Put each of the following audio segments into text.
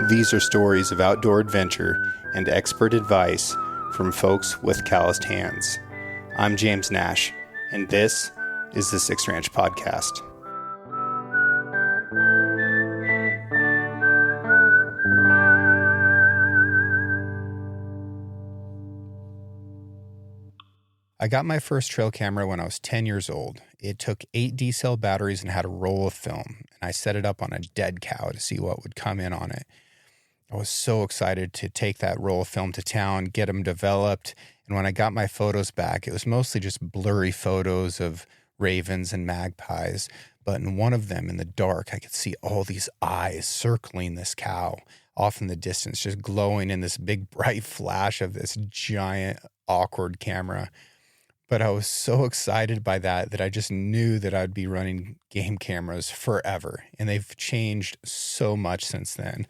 These are stories of outdoor adventure and expert advice from folks with calloused hands. I'm James Nash, and this is the Six Ranch Podcast. I got my first trail camera when I was 10 years old. It took 8 D-cell batteries and had a roll of film, and I set it up on a dead cow to see what would come in on it. I was so excited to take that roll of film to town, get them developed, and when I got my photos back, it was mostly just blurry photos of ravens and magpies, but in one of them, in the dark, I could see all these eyes circling this cow off in the distance, just glowing in this big bright flash of this giant, awkward camera. But I was so excited by that I just knew that I'd be running game cameras forever. And they've changed so much since then.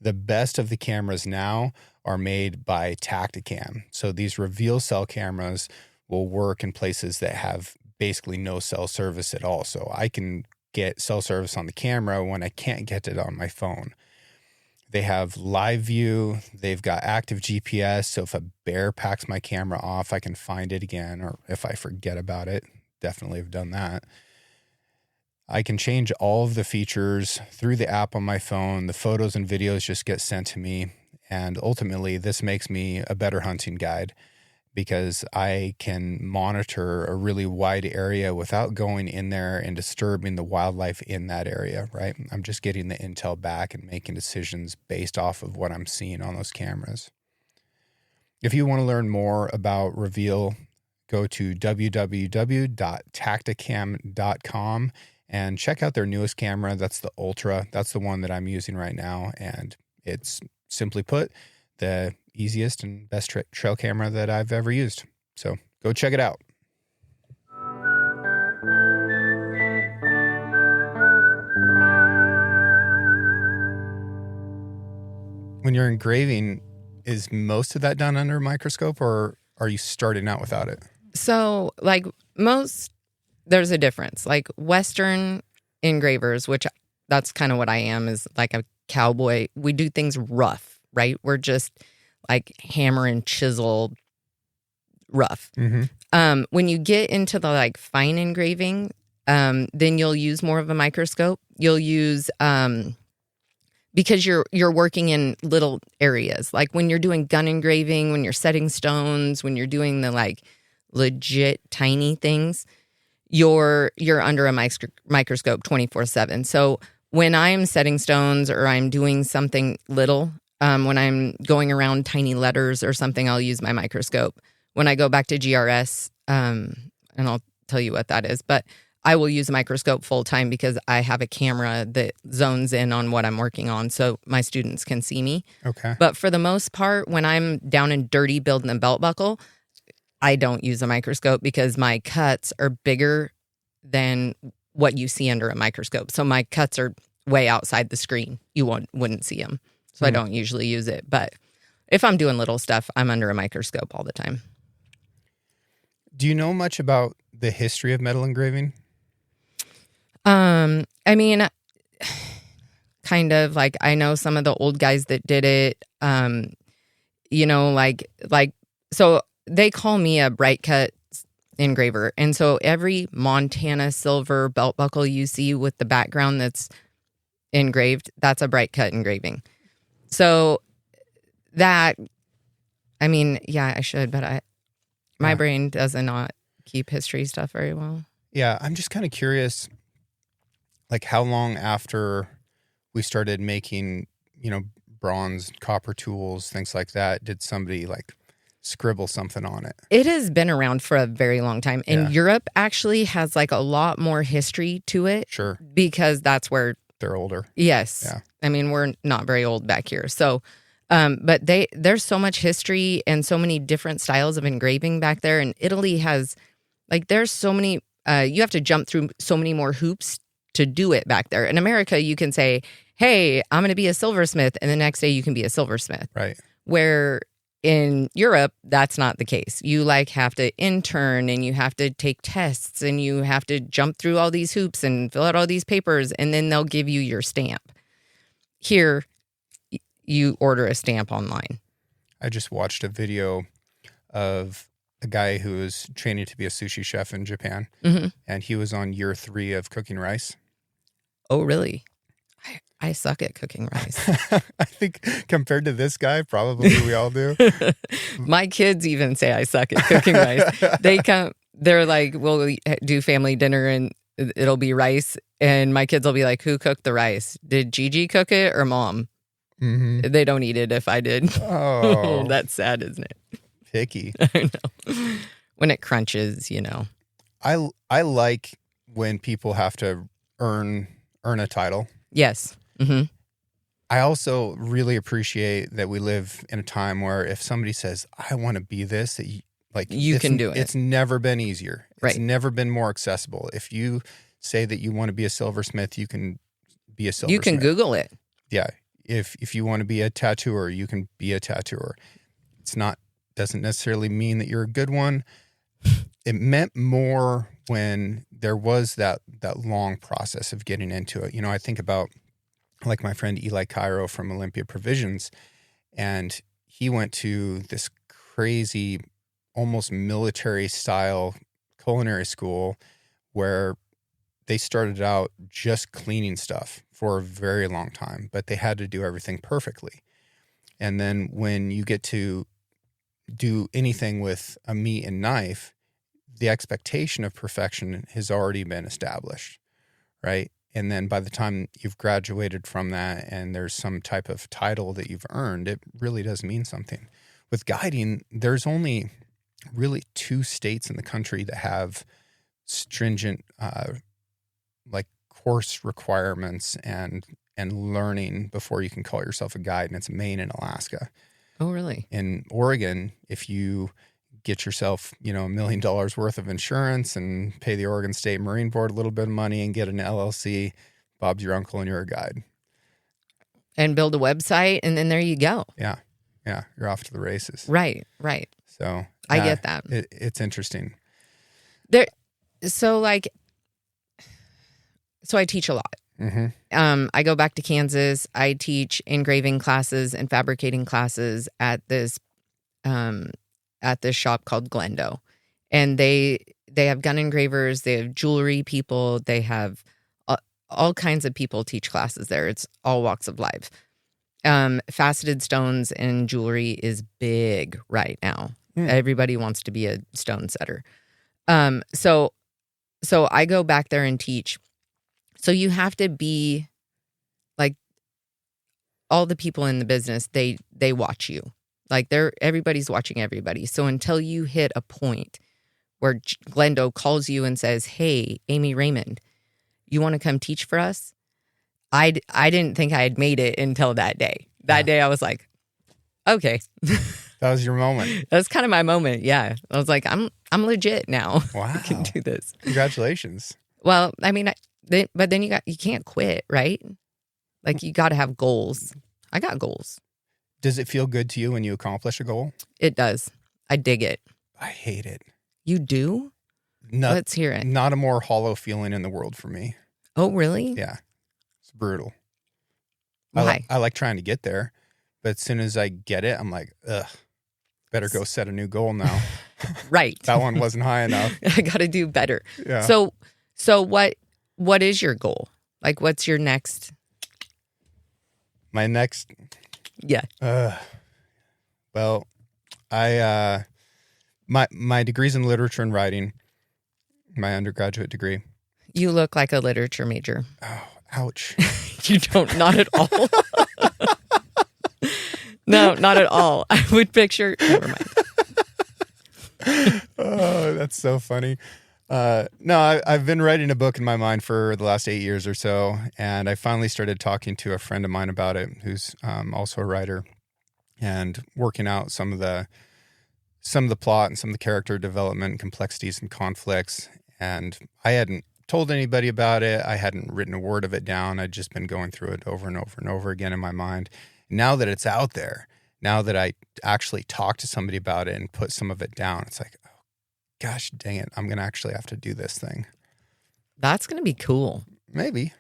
The best of the cameras now are made by Tactacam. So these reveal cell cameras will work in places that have basically no cell service at all. So I can get cell service on the camera when I can't get it on my phone. They have live view. They've got active GPS. So if a bear packs my camera off, I can find it again. Or if I forget about it, definitely have done that. I can change all of the features through the app on my phone. The photos and videos just get sent to me. And ultimately, this makes me a better hunting guide because I can monitor a really wide area without going in there and disturbing the wildlife in that area, right? I'm just getting the intel back and making decisions based off of what I'm seeing on those cameras. If you want to learn more about Reveal, go to www.tactacam.com and check out their newest camera. That's the Ultra. That's the one that I'm using right now. And it's, simply put, the easiest and best trail camera that I've ever used. So go check it out. When you're engraving, is most of that done under a microscope or are you starting out without it? So there's a difference. Like Western engravers, which that's kind of what I am, is like a cowboy. We do things rough, right? We're just like hammer and chisel rough. Mm-hmm. When you get into the like fine engraving, then you'll use more of a microscope. You'll use because you're working in little areas. Like when you're doing gun engraving, when you're setting stones, when you're doing the like legit tiny things, you're under a microscope 24/7. So when I'm setting stones or I'm doing something little, when I'm going around tiny letters or something, I'll use my microscope. When I go back to GRS, and I'll tell you what that is, but I will use a microscope full time because I have a camera that zones in on what I'm working on so my students can see me. Okay. But for the most part, when I'm down and dirty building a belt buckle, I don't use a microscope because my cuts are bigger than what you see under a microscope. So my cuts are way outside the screen. You wouldn't see them. So I don't usually use it. But if I'm doing little stuff, I'm under a microscope all the time. Do you know much about the history of metal engraving? I mean, kind of like I know some of the old guys that did it. So they call me a bright cut engraver. And so every Montana silver belt buckle you see with the background that's engraved, that's a bright cut engraving. So that, I mean, yeah, I should, but my brain does not keep history stuff very well. Yeah, I'm just kind of curious, like how long after we started making, bronze, copper tools, things like that, did somebody like scribble something on it? It has been around for a very long time. And Europe actually has like a lot more history to it. Sure. Because that's where they're older. Yes. Yeah. I mean, we're not very old back here. So, but there's so much history and so many different styles of engraving back there. And Italy has, like, there's so many, you have to jump through so many more hoops to do it back there. In America, you can say, hey, I'm going to be a silversmith. And the next day you can be a silversmith. Right. Where in Europe, that's not the case. You like have to intern and you have to take tests and you have to jump through all these hoops and fill out all these papers and then they'll give you your stamp. Here, you order a stamp online. I just watched a video of a guy who was training to be a sushi chef in Japan, and he was on year 3 of cooking rice. Oh, really? I suck at cooking rice. I think compared to this guy, probably we all do. My kids even say I suck at cooking rice. They're like, we'll do family dinner and it'll be rice. And my kids will be like, who cooked the rice? Did Gigi cook it or mom? Mm-hmm. They don't eat it if I did. Oh. That's sad, isn't it? Picky. I know. When it crunches, I like when people have to earn a title. Yes. Mm-hmm. I also really appreciate that we live in a time where if somebody says, I want to be this, that you can do it. It's never been easier. Right. It's never been more accessible. If you say that you want to be a silversmith, you can be a silversmith. You can Google it. Yeah. If you want to be a tattooer, you can be a tattooer. Doesn't necessarily mean that you're a good one. It meant more when there was that long process of getting into it. I think about like my friend Eli Cairo from Olympia Provisions, and he went to this crazy, almost military style culinary school where they started out just cleaning stuff for a very long time, but they had to do everything perfectly. And then when you get to do anything with a meat and knife, the expectation of perfection has already been established, right? And then by the time you've graduated from that and there's some type of title that you've earned, it really does mean something. With guiding, there's only really 2 states in the country that have stringent course requirements and learning before you can call yourself a guide, and it's Maine and Alaska. Oh, really? In Oregon, if you get yourself, $1 million worth of insurance and pay the Oregon State Marine Board a little bit of money and get an LLC, Bob's your uncle and you're a guide. And build a website, and then there you go. Yeah. Yeah. You're off to the races. Right. So I get that. It's interesting. So I teach a lot. Mm-hmm. I go back to Kansas. I teach engraving classes and fabricating classes at this shop called Glendo, and they have gun engravers, they have jewelry people, they have all kinds of people teach classes there. It's all walks of life. Faceted stones and jewelry is big right now. Everybody wants to be a stone setter. So I go back there and teach. So you have to be like all the people in the business, they watch you. Like everybody's watching everybody. So until you hit a point where Glendo calls you and says, "Hey, Amy Raymond, you want to come teach for us?" I didn't think I had made it until that day. That day I was like, okay. That was your moment. That was kind of my moment. Yeah. I was like, I'm legit now. Wow. I can do this. Congratulations. Well, I mean, but then you can't quit, right? Like you got to have goals. I got goals. Does it feel good to you when you accomplish a goal? It does. I dig it. I hate it. You do? Let's hear it. Not a more hollow feeling in the world for me. Oh, really? Yeah. It's brutal. Why? I like trying to get there, but as soon as I get it, I'm like, ugh, better go set a new goal now. Right. That one wasn't high enough. I got to do better. Yeah. So what is your goal? Like, what's your next? My next. Yeah. Well, my degree's in literature and writing, my undergraduate degree. You look like a literature major. Oh, ouch. You don't, not at all. No, not at all. I would picture, never mind. Oh, that's so funny. No, I've been writing a book in my mind for the last 8 years or so, and I finally started talking to a friend of mine about it, who's also a writer, and working out some of the plot and some of the character development, complexities and conflicts. And I hadn't told anybody about it. I hadn't written a word of it down. I'd just been going through it over and over and over again in my mind. Now that it's out there, now that I actually talk to somebody about it and put some of it down, it's like, oh, gosh dang it, I'm going to actually have to do this thing. That's going to be cool. Maybe.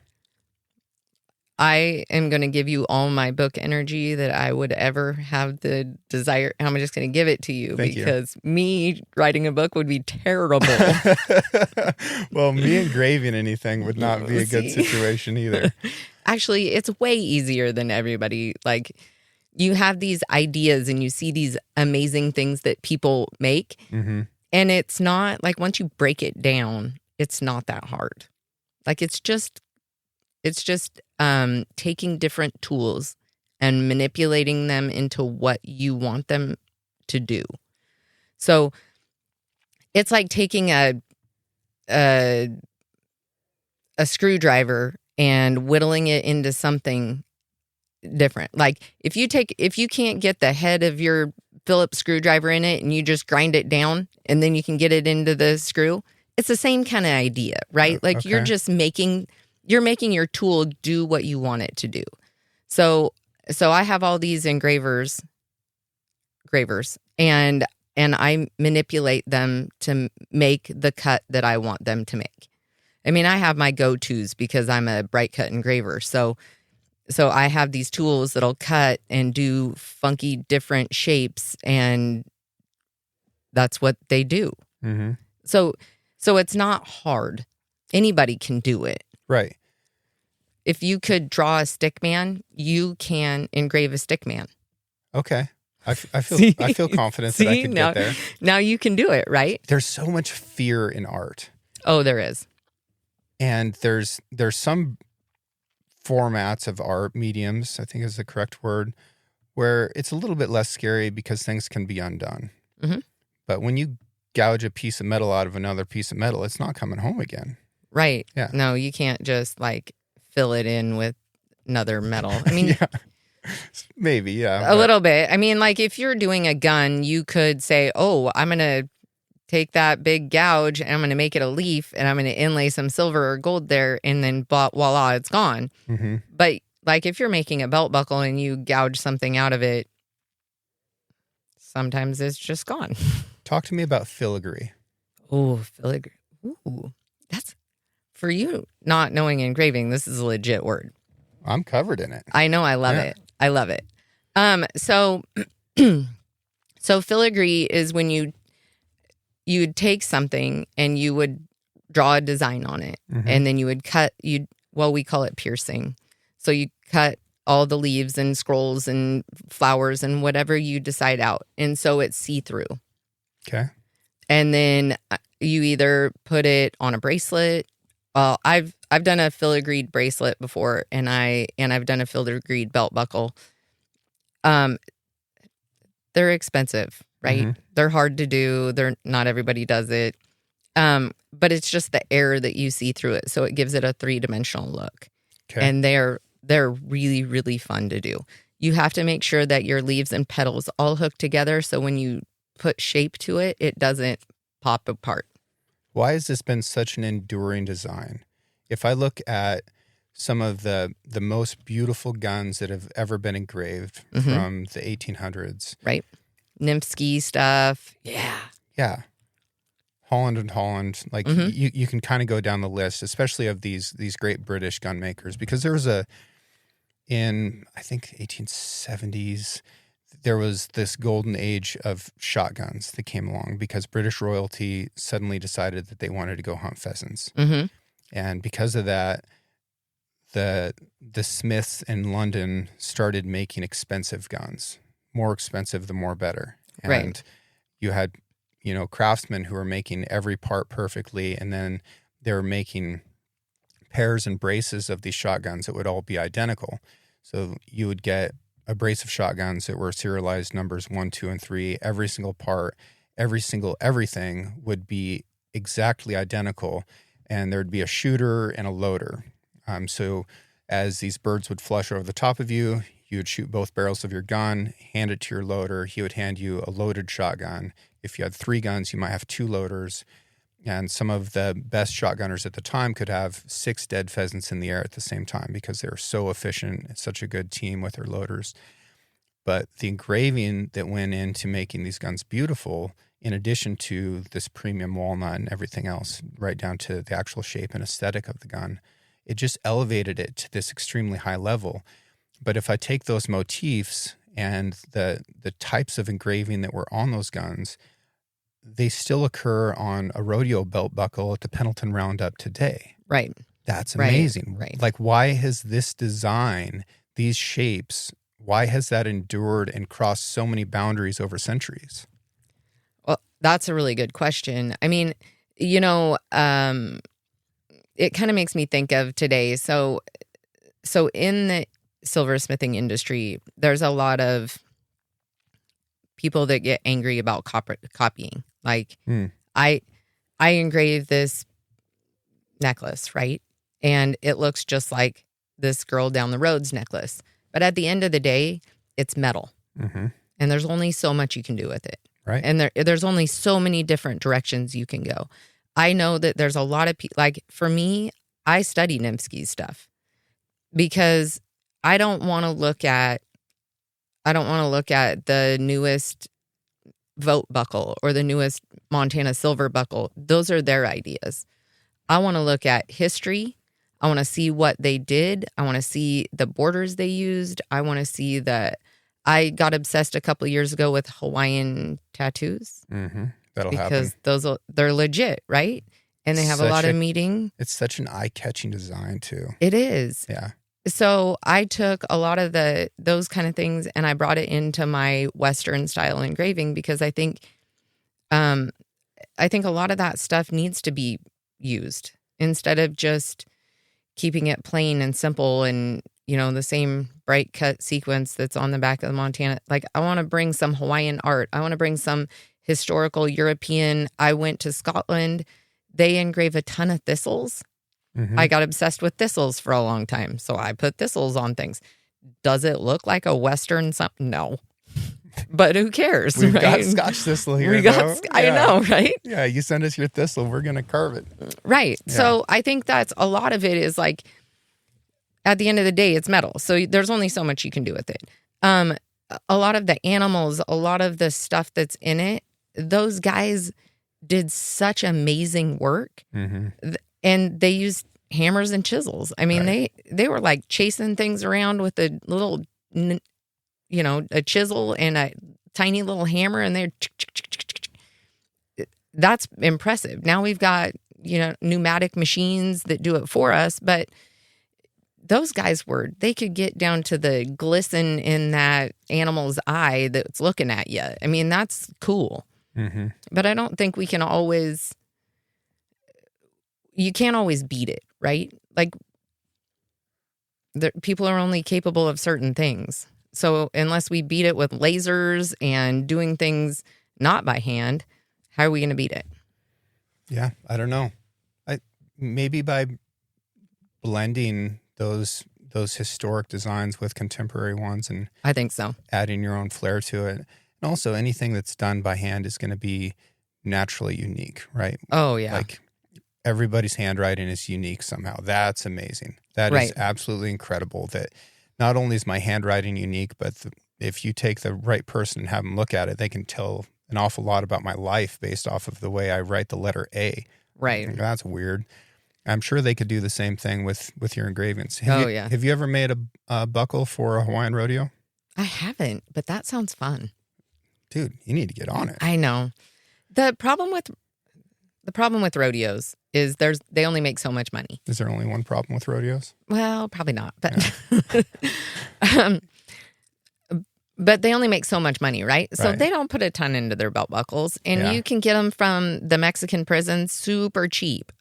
I am going to give you all my book energy that I would ever have the desire. And I'm just going to give it to you Thank you. because me writing a book would be terrible. Well, me engraving anything would not be a good See? situation either. Actually, it's way easier than everybody. Like, you have these ideas and you see these amazing things that people make. Mm-hmm. And it's not like once you break it down, it's not that hard. Like, it's just taking different tools and manipulating them into what you want them to do. So it's like taking a screwdriver and whittling it into something different. Like if you can't get the head of your Phillips screwdriver in it and you just grind it down and then you can get it into the screw, it's the same kind of idea, right? Like Okay. you're just making your tool do what you want it to do. So I have all these engravers, and I manipulate them to make the cut that I want them to make. I mean, I have my go-tos because I'm a bright cut engraver. So I have these tools that'll cut and do funky different shapes, and that's what they do. Mm-hmm. So it's not hard. Anybody can do it. Right. If you could draw a stick man, you can engrave a stick man. Okay. I feel See? I feel confident that I See? could Now- get there. Now you can do it, right? There's so much fear in art. Oh, there is. And there's some formats of art, mediums, I think is the correct word, where it's a little bit less scary because things can be undone. Mhm. But when you gouge a piece of metal out of another piece of metal, it's not coming home again. Right. Yeah. No, you can't just like fill it in with another metal. I mean, yeah. Maybe, yeah. a little bit. I mean, like if you're doing a gun, you could say, oh, I'm going to take that big gouge and I'm going to make it a leaf and I'm going to inlay some silver or gold there and then voila, it's gone. Mm-hmm. But like if you're making a belt buckle and you gouge something out of it, sometimes it's just gone. Talk to me about filigree. Oh, filigree. Ooh, that's for you not knowing engraving. This is a legit word. I'm covered in it. I know. I love Yeah. it. I love it. So filigree is when you would take something and you would draw a design on it, Mhm. and then you would cut. We call it piercing. So you cut all the leaves and scrolls and flowers and whatever you decide out, and so it's see through. Okay. And then you either put it on a bracelet. Well, I've done a filigreed bracelet before, and I've done a filigreed belt buckle. They're expensive, right? Mhm. They're hard to do. Not everybody does it. But it's just the air that you see through it, so it gives it a 3-dimensional look. Okay. And they're really, really fun to do. You have to make sure that your leaves and petals all hook together, so when you put shape to it, it doesn't pop apart. Why has this been such an enduring design? If I look at some of the most beautiful guns that have ever been engraved Mhm. from the 1800s. Right? Nimsky stuff. Yeah. Yeah. Holland and Holland. Like Mhm. you can kind of go down the list, especially of these great British gun makers, because there was in I think 1870s, there was this golden age of shotguns that came along because British royalty suddenly decided that they wanted to go hunt pheasants. Mm-hmm. And because of that, the smiths in London started making expensive guns. More expensive, the more better. And Right. you had, craftsmen who were making every part perfectly, and then they were making pairs and braces of these shotguns that would all be identical. So you would get a brace of shotguns that were serialized numbers 1, 2, and 3. Every single part, everything would be exactly identical, and there'd be a shooter and a loader. So as these birds would flush over the top of you, you would shoot both barrels of your gun, hand it to your loader. He would hand you a loaded shotgun. If you had 3 guns, you might have 2 loaders. And some of the best shotgunners at the time could have 6 dead pheasants in the air at the same time because they were so efficient. It's such a good team with their loaders. But the engraving that went into making these guns beautiful, in addition to this premium walnut and everything else, right down to the actual shape and aesthetic of the gun, it just elevated it to this extremely high level. But if I take those motifs and the types of engraving that were on those guns, they still occur on a rodeo belt buckle at the Pendleton Roundup today. Right. That's amazing. Right. Like, why has this design, these shapes, why has that endured and crossed so many boundaries over centuries? Well, that's a really good question. I mean, it kind of makes me think of today. So in the silversmithing industry, there's a lot of people that get angry about copying. Like, I engraved this necklace, right? And it looks just like this girl down the road's necklace. But at the end of the day, it's metal. Mm-hmm. And there's only so much you can do with it. Right. And there's only so many different directions you can go. I know that there's a lot of people, like for me, I study Nimsky's stuff because I don't want to look at the newest Vote buckle or the newest Montana silver buckle. Those are their ideas. I want to look at history. I want to see what they did. I want to see the borders they used. I want to see I got obsessed a couple of years ago with Hawaiian tattoos. Mm-hmm. That'll happen. Because they're legit, right? And they have a lot of meaning. It's such an eye-catching design, too. It is. Yeah. So I took a lot of those kind of things and I brought it into my Western style engraving because I think a lot of that stuff needs to be used instead of just keeping it plain and simple and, the same bright cut sequence that's on the back of the Montana. Like, I want to bring some Hawaiian art. I want to bring some historical European. I went to Scotland. They engrave a ton of thistles. Mm-hmm. I got obsessed with thistles for a long time. So I put thistles on things. Does it look like a Western something? No. But who cares? We've right? got Scotch thistle here. I know, right? Yeah, you send us your thistle, we're going to carve it. Right. Yeah. So I think that's a lot of it is like, at the end of the day, it's metal. So there's only so much you can do with it. A lot of the animals, a lot of the stuff that's in it, those guys did such amazing work. Mm-hmm. And they used hammers and chisels. I mean, right. they were like chasing things around with a little, a chisel and a tiny little hammer, and they're that's impressive. Now we've got, pneumatic machines that do it for us, but those guys they could get down to the glisten in that animal's eye that's looking at you. I mean, that's cool. Mm-hmm. But I don't think we can always... You can't always beat it, right? Like, people are only capable of certain things. So unless we beat it with lasers and doing things not by hand, how are we going to beat it? Yeah, I don't know. Maybe by blending those historic designs with contemporary ones, and I think so. Adding your own flair to it. And also, anything that's done by hand is going to be naturally unique, right? Oh, yeah. Like, everybody's handwriting is unique somehow. That's amazing. That right. is absolutely incredible. That not only is my handwriting unique, but if you take the right person and have them look at it, they can tell an awful lot about my life based off of the way I write the letter A. Right. That's weird. I'm sure they could do the same thing with your engravings. Yeah. Have you ever made a buckle for a Hawaiian rodeo? I haven't, but that sounds fun. Dude, you need to get on it. I know. The problem with rodeos is they only make so much money. Is there only one problem with rodeos? Well, probably not, but but they only make so much money, right? So they don't put a ton into their belt buckles, and you can get them from the Mexican prisons super cheap.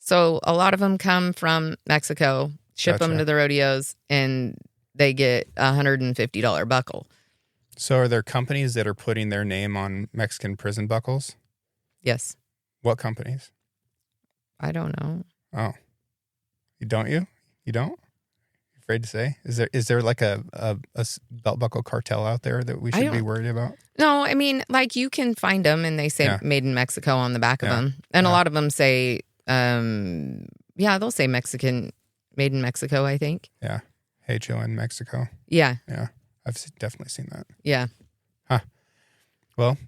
So a lot of them come from Mexico, ship them to the rodeos, and they get $150 buckle. So are there companies that are putting their name on Mexican prison buckles? Yes. What companies? I don't know. Oh, you don't? You don't? You're afraid to say? Is there like a belt buckle cartel out there that we should be worried about? No, I mean, like, you can find them and they say made in Mexico on the back of them. And a lot of them say, they'll say Mexican, made in Mexico, I think. Yeah. Hecho in Mexico. Yeah. Yeah. I've definitely seen that. Yeah. Huh. Well,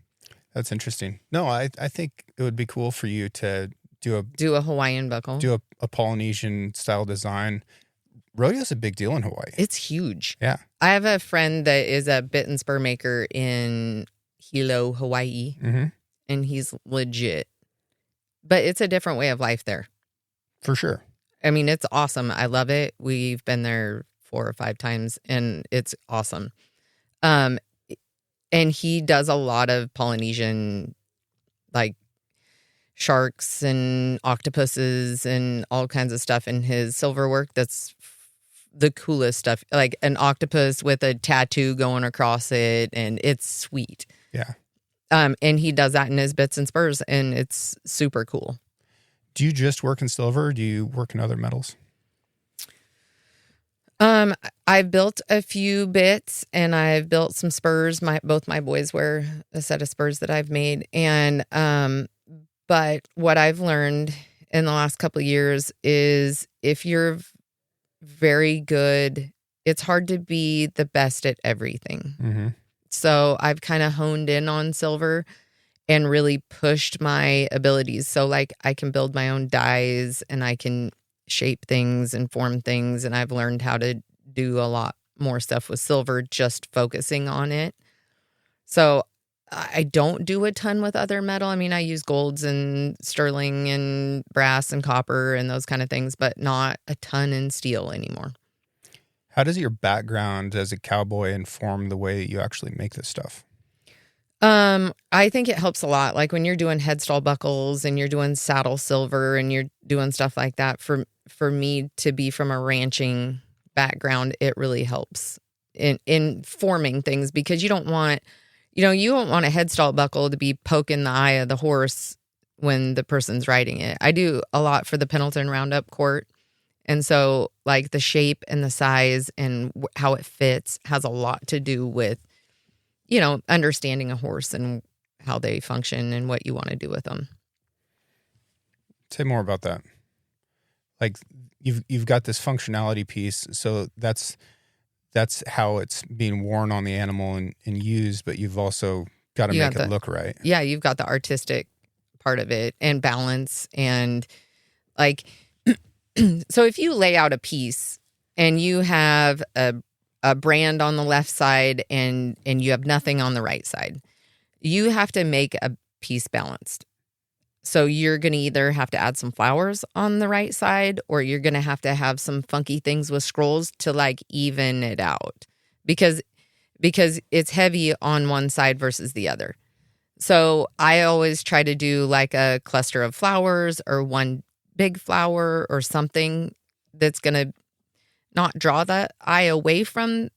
that's interesting. No, I think it would be cool for you to do a Hawaiian buckle. Do a Polynesian style design. Rodeo's a big deal in Hawaii. It's huge. Yeah. I have a friend that is a bit and spur maker in Hilo, Hawaii, and he's legit. But it's a different way of life there. For sure. I mean, it's awesome. I love it. We've been there 4 or 5 times, and it's awesome. And he does a lot of Polynesian, like, sharks and octopuses and all kinds of stuff in his silver work. That's the coolest stuff. Like an octopus with a tattoo going across it, and it's sweet. Yeah. And he does that in his bits and spurs, and it's super cool. Do you just work in silver, or do you work in other metals? I've built a few bits, and I've built some spurs. Both my boys wear a set of spurs that I've made. And but what I've learned in the last couple of years is if you're very good, it's hard to be the best at everything. Mm-hmm. So I've kind of honed in on silver and really pushed my abilities. So like I can build my own dies, and I can shape things and form things. And I've learned how to do a lot more stuff with silver, just focusing on it. So I don't do a ton with other metal. I mean, I use golds and sterling and brass and copper and those kind of things, but not a ton in steel anymore. How does your background as a cowboy inform the way that you actually make this stuff? I think it helps a lot. Like when you're doing headstall buckles and you're doing saddle silver and you're doing stuff like that, for me to be from a ranching background, it really helps in forming things, because you don't want a headstall buckle to be poking the eye of the horse when the person's riding it. I do a lot for the Pendleton Roundup Court. And so like the shape and the size and how it fits has a lot to do with, understanding a horse and how they function and what you want to do with them. Say more about that. Like you've got this functionality piece, so that's how it's being worn on the animal and used, but you've also got to make it look right. Yeah, you've got the artistic part of it and balance and like so if you lay out a piece and you have a brand on the left side and you have nothing on the right side, you have to make a piece balanced. So you're going to either have to add some flowers on the right side, or you're going to have some funky things with scrolls to like even it out, because it's heavy on one side versus the other. So I always try to do like a cluster of flowers or one big flower or something that's going to not draw the eye away from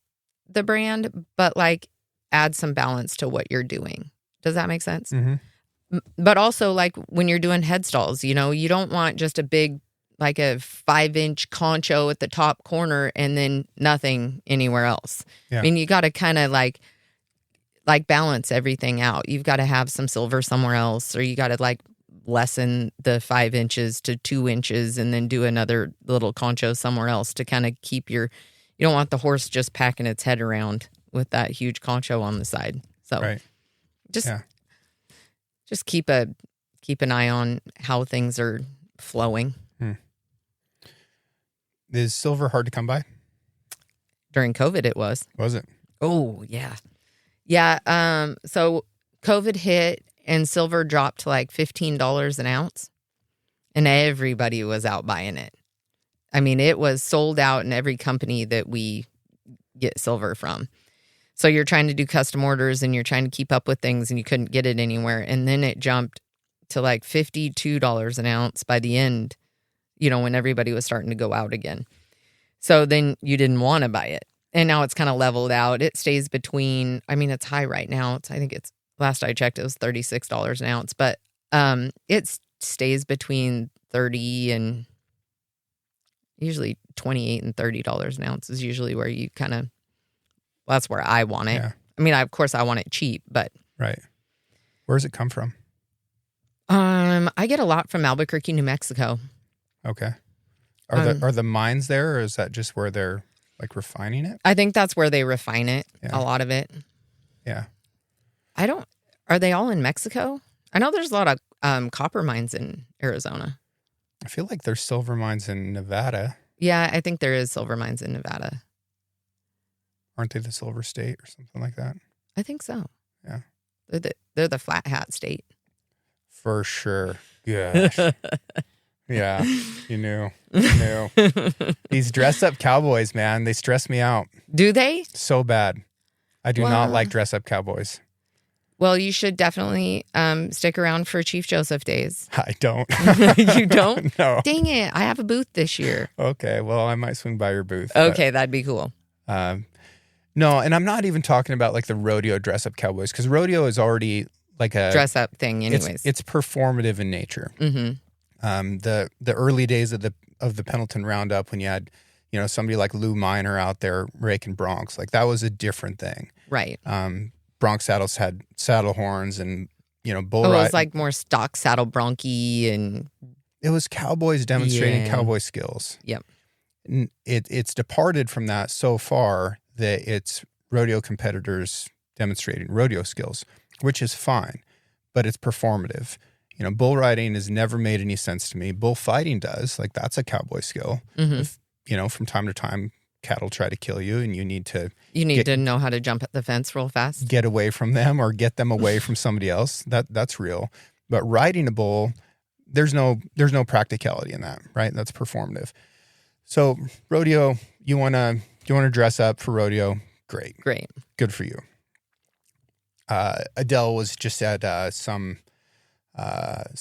the brand, but like add some balance to what you're doing. Does that make sense? Mm-hmm. But also like when you're doing headstalls, you don't want just a big, like a 5-inch concho at the top corner and then nothing anywhere else. Yeah. I mean, you got to kind of like balance everything out. You've got to have some silver somewhere else, or you got to like lessen the 5 inches to 2 inches and then do another little concho somewhere else to kind of keep you don't want the horse just packing its head around with that huge concho on the side. So right. Just keep an eye on how things are flowing. Is silver hard to come by? During COVID, it was. Was it? Oh, yeah. Yeah. So COVID hit and silver dropped to like $15 an ounce, and everybody was out buying it. I mean, it was sold out in every company that we get silver from. So you're trying to do custom orders and you're trying to keep up with things, and you couldn't get it anywhere. And then it jumped to like $52 an ounce by the end, when everybody was starting to go out again. So then you didn't want to buy it. And now it's kind of leveled out. It stays between, it's high right now. Last I checked, it was $36 an ounce, but it stays between 30 and usually $28 and $30 an ounce is usually where you kind of, that's where I want it. Yeah. Of course I want it cheap, but. Right. Where does it come from? I get a lot from Albuquerque, New Mexico. Okay. Are the mines there, or is that just where they're like refining it? I think that's where they refine it, a lot of it. Yeah. Are they all in Mexico? I know there's a lot of copper mines in Arizona. I feel like there's silver mines in Nevada. Yeah, I think there is silver mines in Nevada. Aren't they the Silver State or something like that? I think so. Yeah. They're the flat hat state. For sure. Gosh. Yeah, you knew. You knew. These dress-up cowboys, man, they stress me out. Do they? So bad. I do Wow. not like dress-up cowboys. Well, you should definitely stick around for Chief Joseph Days. I don't. You don't? No. Dang it. I have a booth this year. Okay, well, I might swing by your booth. Okay, that'd be cool. No, and I'm not even talking about like the rodeo dress-up cowboys, because rodeo is already like a dress-up thing anyways. It's performative in nature. Mm-hmm. The early days of the Pendleton Roundup, when you had, somebody like Lou Minor out there raking broncs, like that was a different thing. Right. Bronc saddles had saddle horns and, bull It ride. was like more stock saddle bronchi and... It was cowboys demonstrating cowboy skills. Yep. It's departed from that so far that it's rodeo competitors demonstrating rodeo skills, which is fine, but it's performative. Bull riding has never made any sense to me. Bullfighting does. Like, that's a cowboy skill. Mm-hmm. If, from time to time, cattle try to kill you and you need to know how to jump at the fence real fast. Get away from them or get them away from somebody else. That's real. But riding a bull, there's no practicality in that, right? That's performative. So rodeo, you wanna dress up for rodeo? Great. Good for you. Adele was just at some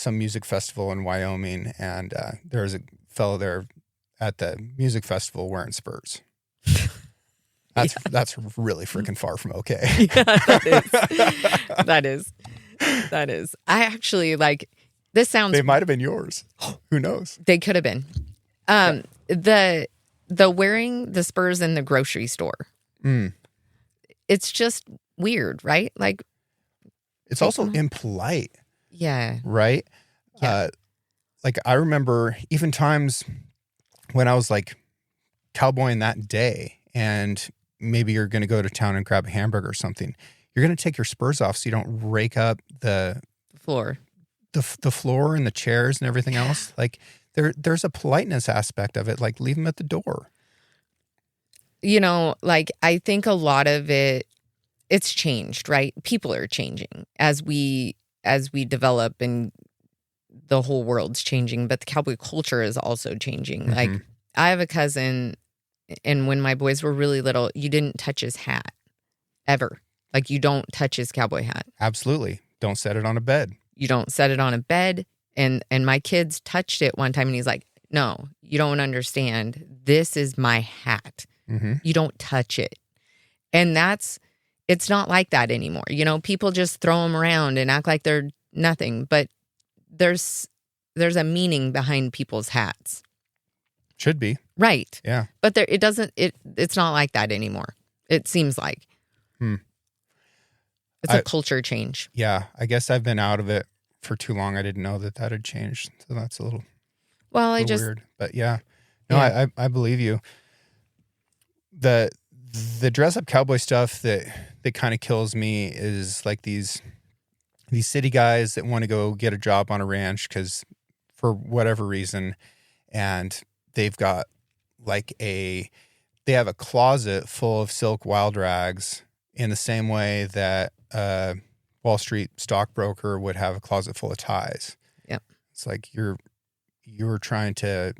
music festival in Wyoming, and there was a fellow there at the music festival wearing spurs. That's really freaking far from okay. Yeah, that is. I actually this sounds. They might have been yours. Who knows? They could have been. The wearing the spurs in the grocery store. It's just weird, right? Like, it's also impolite. Yeah. Right? Yeah. I remember even times when I was like cowboying that day, and maybe you're going to go to town and grab a hamburger or something. You're going to take your spurs off so you don't rake up the floor, the floor and the chairs and everything else. Like, there's a politeness aspect of it. Like, leave them at the door. I think a lot of it's changed, right? People are changing as we develop, and the whole world's changing, but the cowboy culture is also changing. Mm-hmm. Like, I have a cousin, and when my boys were really little, you didn't touch his hat ever. Like, you don't touch his cowboy hat. Absolutely. Don't set it on a bed. You don't set it on a bed. And my kids touched it one time, and he's like, no, you don't understand. This is my hat. Mm-hmm. You don't touch it. And it's not like that anymore. People just throw them around and act like they're nothing, but there's a meaning behind people's hats. Should be. Right. Yeah. But it's not like that anymore. It seems like. It's a culture change. Yeah. I guess I've been out of it for too long. I didn't know that had changed. So that's a little, weird. But yeah. No, yeah. I believe you. The dress-up cowboy stuff that kind of kills me is like these city guys that want to go get a job on a ranch because for whatever reason, and they've got they have a closet full of silk wild rags in the same way that Wall Street stockbroker would have a closet full of ties. Yep. It's like you're trying to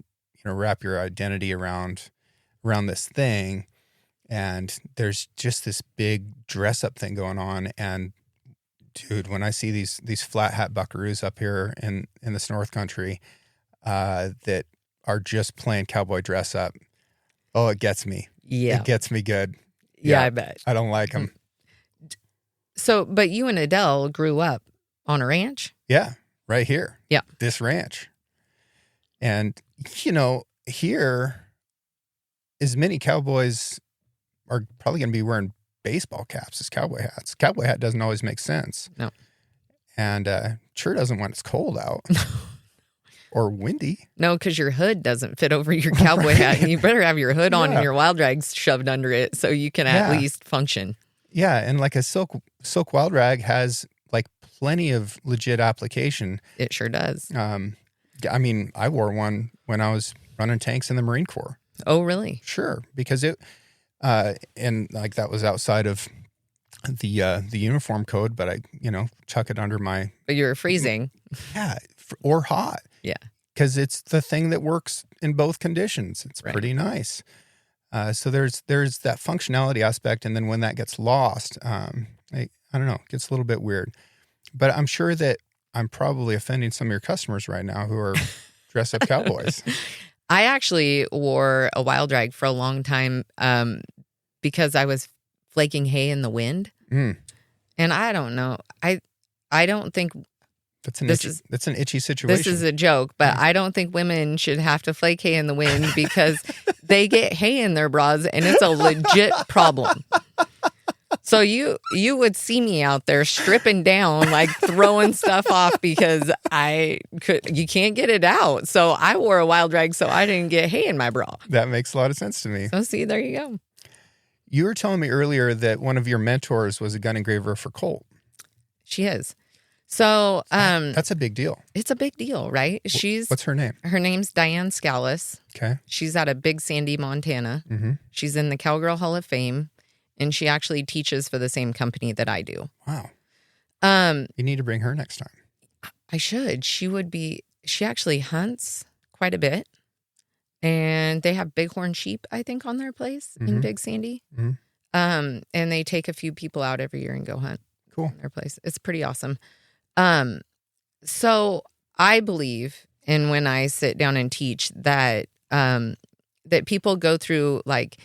wrap your identity around this thing. And there's just this big dress up thing going on. And dude, when I see these flat hat buckaroos up here in this North Country that are just playing cowboy dress up, oh, it gets me. Yeah. It gets me good. Yeah, I bet. I don't like them. So, but you and Adele grew up on a ranch? Yeah, right here. Yeah. This ranch. And, here, as many cowboys are probably going to be wearing baseball caps as cowboy hats. Cowboy hat doesn't always make sense. No. And sure doesn't when it's cold out or windy. No, because your hood doesn't fit over your cowboy hat. And you better have your hood on and your wild rags shoved under it so you can at least function. Yeah, and like a silk wild rag has like plenty of legit application. It sure does. I mean, I wore one when I was running tanks in the Marine Corps. Oh, really? Sure, because it and like that was outside of the uniform code, but I chuck it under my But you were freezing. or hot. Yeah. Because it's the thing that works in both conditions. It's Right. pretty nice. So there's that functionality aspect, and then when that gets lost, I don't know, it gets a little bit weird. But I'm sure that I'm probably offending some of your customers right now who are dress up cowboys. I actually wore a wild rag for a long time because I was flaking hay in the wind. Mm. And I don't know. I don't think That's an itchy situation. this is a joke, but I don't think women should have to flake hay in the wind because they get hay in their bras and it's a legit problem. So you would see me out there stripping down, like throwing stuff off because you can't get it out. So I wore a wild rag so I didn't get hay in my bra. That makes a lot of sense to me. So see, there you go. You were telling me earlier that one of your mentors was a gun engraver for Colt. She is. So that's a big deal. it's a big deal, right? What's her name? Her name's Diane Scallis. Okay. She's out of Big Sandy, Montana. Mm-hmm. She's in the Cowgirl Hall of Fame, and she actually teaches for the same company that I do. Wow. You need to bring her next time. I should. She actually hunts quite a bit. And they have bighorn sheep, I think, on their place in Big Sandy. Mm-hmm. And they take a few people out every year and go hunt. Cool. On their place. It's pretty awesome. So I believe, and when I sit down and teach, that that people go through, like,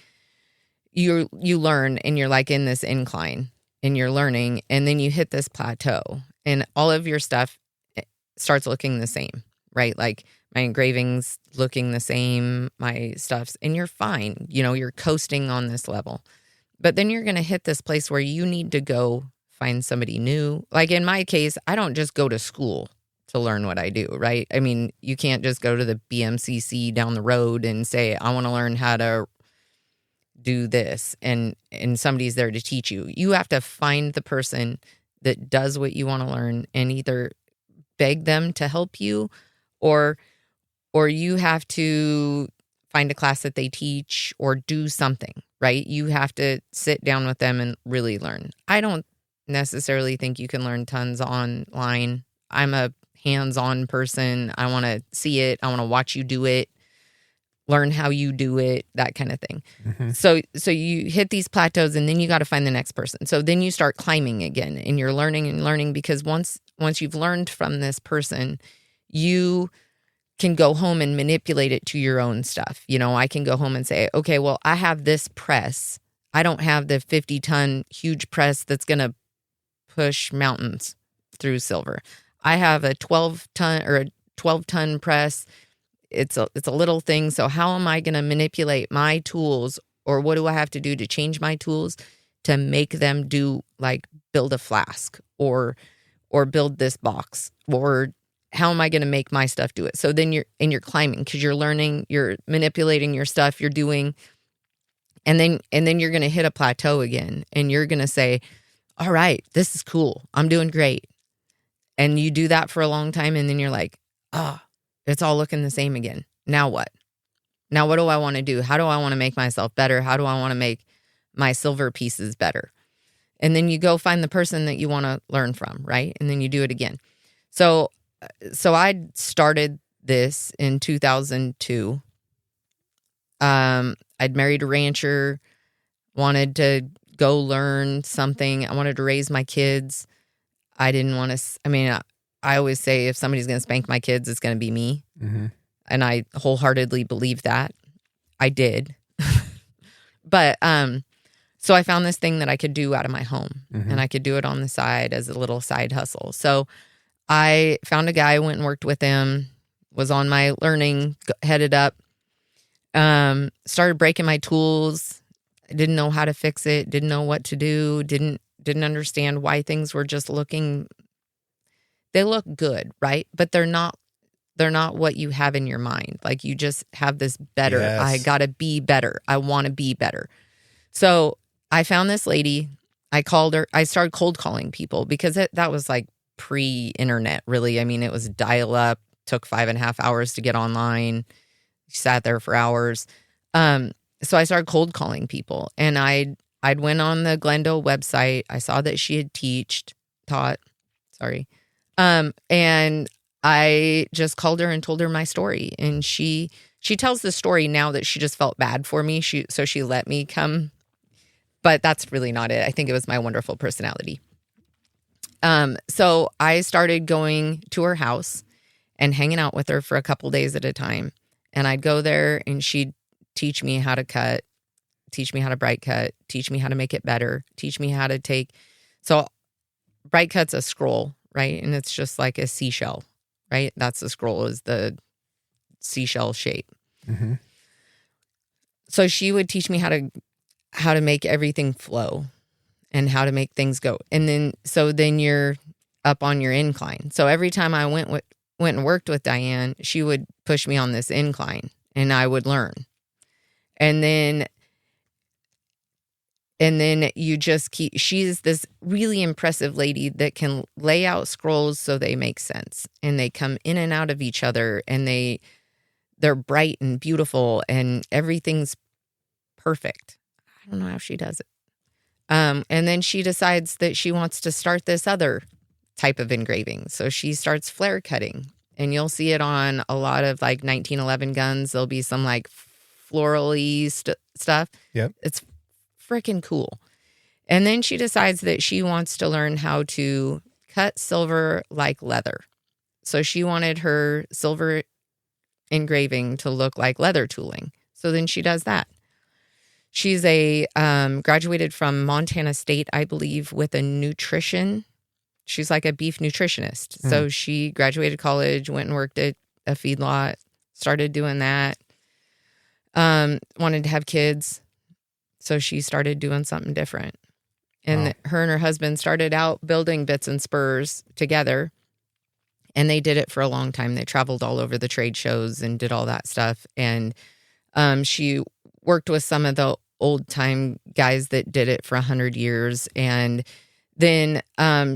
you learn and you're like in this incline and you're learning, and then you hit this plateau and all of your stuff starts looking the same, right? Like my engravings looking the same, my stuff's, and you're fine. You're coasting on this level. But then you're going to hit this place where you need to go find somebody new. Like in my case, I don't just go to school to learn what I do, right? I mean, you can't just go to the BMCC down the road and say, I want to learn how to do this, and somebody's there to teach you. You have to find the person that does what you want to learn and either beg them to help you or you have to find a class that they teach or do something, right? You have to sit down with them and really learn. I don't necessarily think you can learn tons online. I'm a hands-on person. I want to see it. I want to watch you do it, learn how you do it, that kind of thing. Mm-hmm. So you hit these plateaus and then you got to find the next person. So then you start climbing again and you're learning and learning, because once you've learned from this person, you can go home and manipulate it to your own stuff. I can go home and say, okay, well, I have this press. I don't have the 50-ton huge press that's going to push mountains through silver. I have a 12-ton or a 12-ton press. It's a little thing. So how am I going to manipulate my tools, or what do I have to do to change my tools to make them do, like, build a flask or build this box, or how am I going to make my stuff do it? So then you're climbing because you're learning, you're manipulating your stuff, you're doing, and then you're going to hit a plateau again, and you're going to say, all right, this is cool. I'm doing great. And you do that for a long time, and then you're like, it's all looking the same again. Now what? Now what do I want to do? How do I want to make myself better? How do I want to make my silver pieces better? And then you go find the person that you want to learn from, right? And then you do it again. So I started this in 2002. I'd married a rancher, wanted to go learn something. I wanted to raise my kids. I didn't want to, I always say if somebody's going to spank my kids, it's going to be me. Mm-hmm. And I wholeheartedly believe that. I did. But, so I found this thing that I could do out of my home, mm-hmm. and I could do it on the side as a little side hustle. So I found a guy, went and worked with him, was on my learning, headed up, started breaking my tools. I didn't know how to fix it, didn't know what to do, didn't understand why things were just they look good, right? But they're not what you have in your mind. Like, you just have this better, yes. I gotta be better. I want to be better. So I found this lady. I called her. I started cold calling people because that was like pre-internet, really. I mean, it was dial-up, took 5.5 hours to get online, sat there for hours. So I started cold calling people, and I'd went on the Glendale website. I saw that she had taught, and I just called her and told her my story. And she tells the story now that she just felt bad for me. So she let me come, but that's really not it. I think it was my wonderful personality. So I started going to her house and hanging out with her for a couple days at a time. And I'd go there and she'd teach me how to cut, teach me how to bright cut, teach me how to make it better, teach me how to take. So bright cut's a scroll, right? And it's just like a seashell, right? That's the scroll, is the seashell shape. Mm-hmm. So she would teach me how to make everything flow and how to make things go. And then you're up on your incline. So every time I went and worked with Diane, she would push me on this incline and I would learn. And then you just keep, she's this really impressive lady that can lay out scrolls so they make sense and they come in and out of each other, and they're bright and beautiful and everything's perfect. I don't know how she does it. And then she decides that she wants to start this other type of engraving. So she starts flare cutting, and you'll see it on a lot of like 1911 guns. There'll be some like floral-y stuff. Yep. It's freaking cool. And then she decides that she wants to learn how to cut silver like leather. So she wanted her silver engraving to look like leather tooling. So then she does that. She's graduated from Montana State, I believe, with a nutrition. She's like a beef nutritionist. Mm. So she graduated college, went and worked at a feedlot, started doing that. Wanted to have kids. So she started doing something different. And her and her husband started out building bits and spurs together. And they did it for a long time. They traveled all over the trade shows and did all that stuff. And she worked with some of the old time guys that did it for 100 years. And then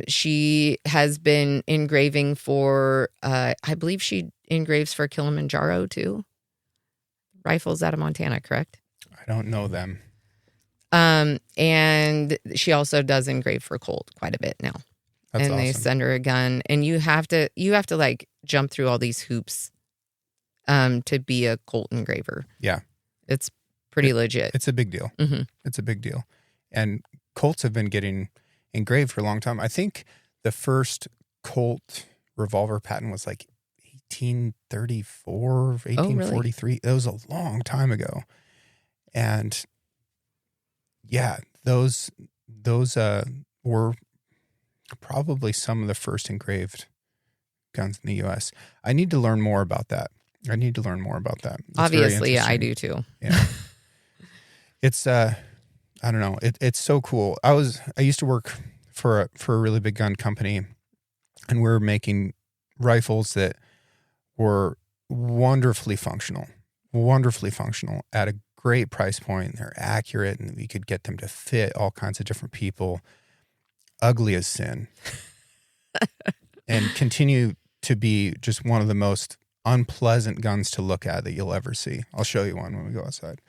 she has been engraving for, I believe she engraves for Kilimanjaro too. Rifles out of Montana, correct? I don't know them. And she also does engrave for Colt quite a bit now. That's and awesome. They send her a gun, and you have to like jump through all these hoops to be a Colt engraver. Yeah. It's pretty legit. It's a big deal. Mm-hmm. It's a big deal. And Colts have been getting engraved for a long time. I think the first Colt revolver patent was like 1834, 1843. Really? That was a long time ago. And yeah, those were probably some of the first engraved guns in the U.S. I need to learn more about that. That's obviously, I do too. Yeah. It's I don't know. It's so cool. I used to work for a really big gun company, and we were making rifles that were wonderfully functional at a great price point. They're accurate, and we could get them to fit all kinds of different people. Ugly as sin, and continue to be just one of the most unpleasant guns to look at that you'll ever see. I'll show you one when we go outside.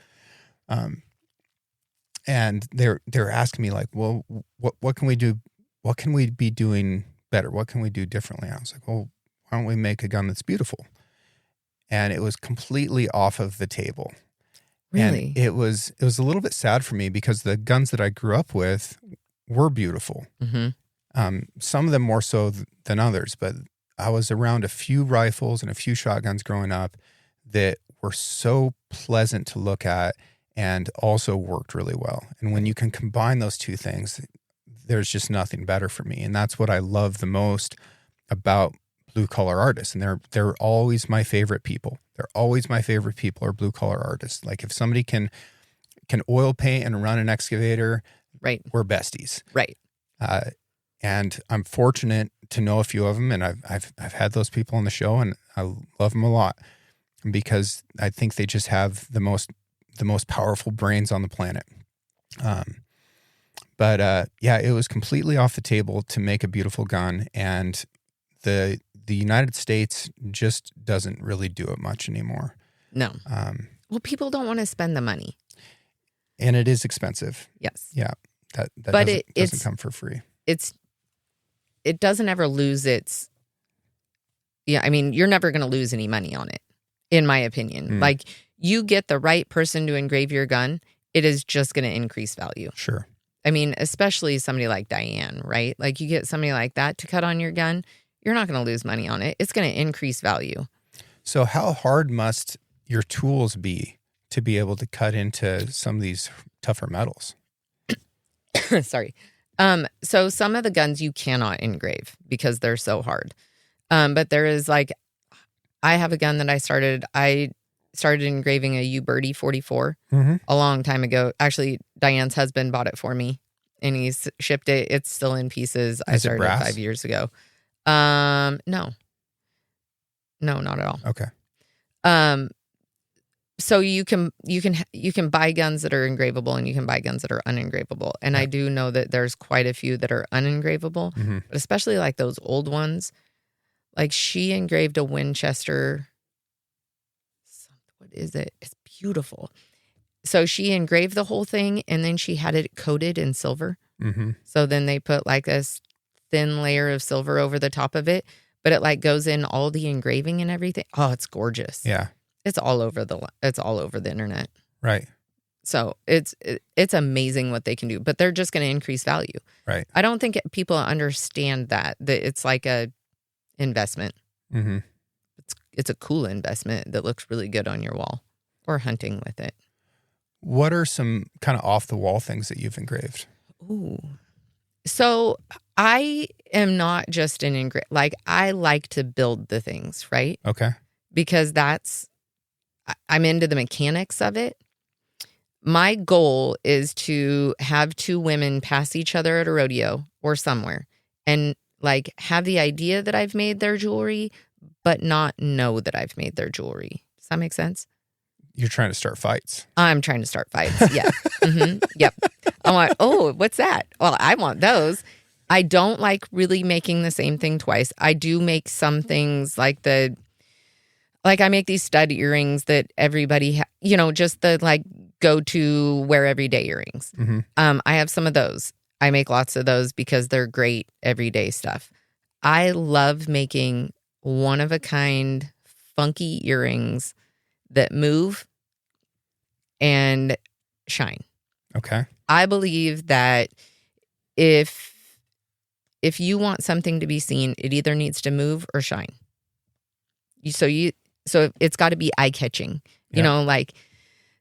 And they're asking me like, well, what can we do? What can we be doing better? What can we do differently? I was like, well, why don't we make a gun that's beautiful? And it was completely off of the table. Really? And it was a little bit sad for me because the guns that I grew up with were beautiful. Mm-hmm. Some of them more so than others, but I was around a few rifles and a few shotguns growing up that were so pleasant to look at and also worked really well. And when you can combine those two things, there's just nothing better for me. And that's what I love the most about blue collar artists. And they're always my favorite people. Are blue collar artists. Like if somebody can oil paint and run an excavator, right, we're besties. Right. And I'm fortunate to know a few of them, and I've had those people on the show, and I love them a lot because I think they just have the most powerful brains on the planet. But yeah, it was completely off the table to make a beautiful gun, and the United States just doesn't really do it much anymore. No. Well, people don't want to spend the money. And it is expensive. Yes. Yeah. That But doesn't come for free. It doesn't ever lose its... Yeah, I mean, you're never going to lose any money on it, in my opinion. Like, you get the right person to engrave your gun, it is just going to increase value. Sure. I mean, especially somebody like Diane, right? Like, you get somebody like that to cut on your gun, you're not going to lose money on it. It's going to increase value. So how hard must your tools be to be able to cut into some of these tougher metals? Sorry. So some of the guns you cannot engrave because they're so hard. But there is like, I have a gun that I started engraving a U-Birdie 44 a long time ago. Actually, Diane's husband bought it for me and he's shipped it. It's still in pieces. I started it 5 years ago. No, not at all. Okay. So you can buy guns that are engravable and you can buy guns that are unengravable. And I do know that there's quite a few that are unengravable, but especially like those old ones. Like she engraved a Winchester. What is it? It's beautiful. So she engraved the whole thing and then she had it coated in silver. So then they put like a thin layer of silver over the top of it, but it like goes in all the engraving and everything. Oh, it's gorgeous. Yeah. It's all over the internet. Right. So it's amazing what they can do, but they're just going to increase value. Right. I don't think people understand that it's like a investment. It's a cool investment that looks really good on your wall or hunting with it. What are some kind of off the wall things that you've engraved? Ooh. So I am not just an like I like to build the things, right? Okay. Because I'm into the mechanics of it. My goal is to have two women pass each other at a rodeo or somewhere and like have the idea that I've made their jewelry, but not know that I've made their jewelry. Does that make sense? You're trying to start fights. I'm trying to start fights. Yeah. Yep. I'm like, oh, what's that? Well, I want those. I don't like really making the same thing twice. I do make some things like I make these stud earrings that everybody, just the like go to wear everyday earrings. I have some of those. I make lots of those because they're great everyday stuff. I love making one of a kind, funky earrings that move and shine. Okay. I believe that if you want something to be seen, it either needs to move or shine. So it's got to be eye-catching. You know, like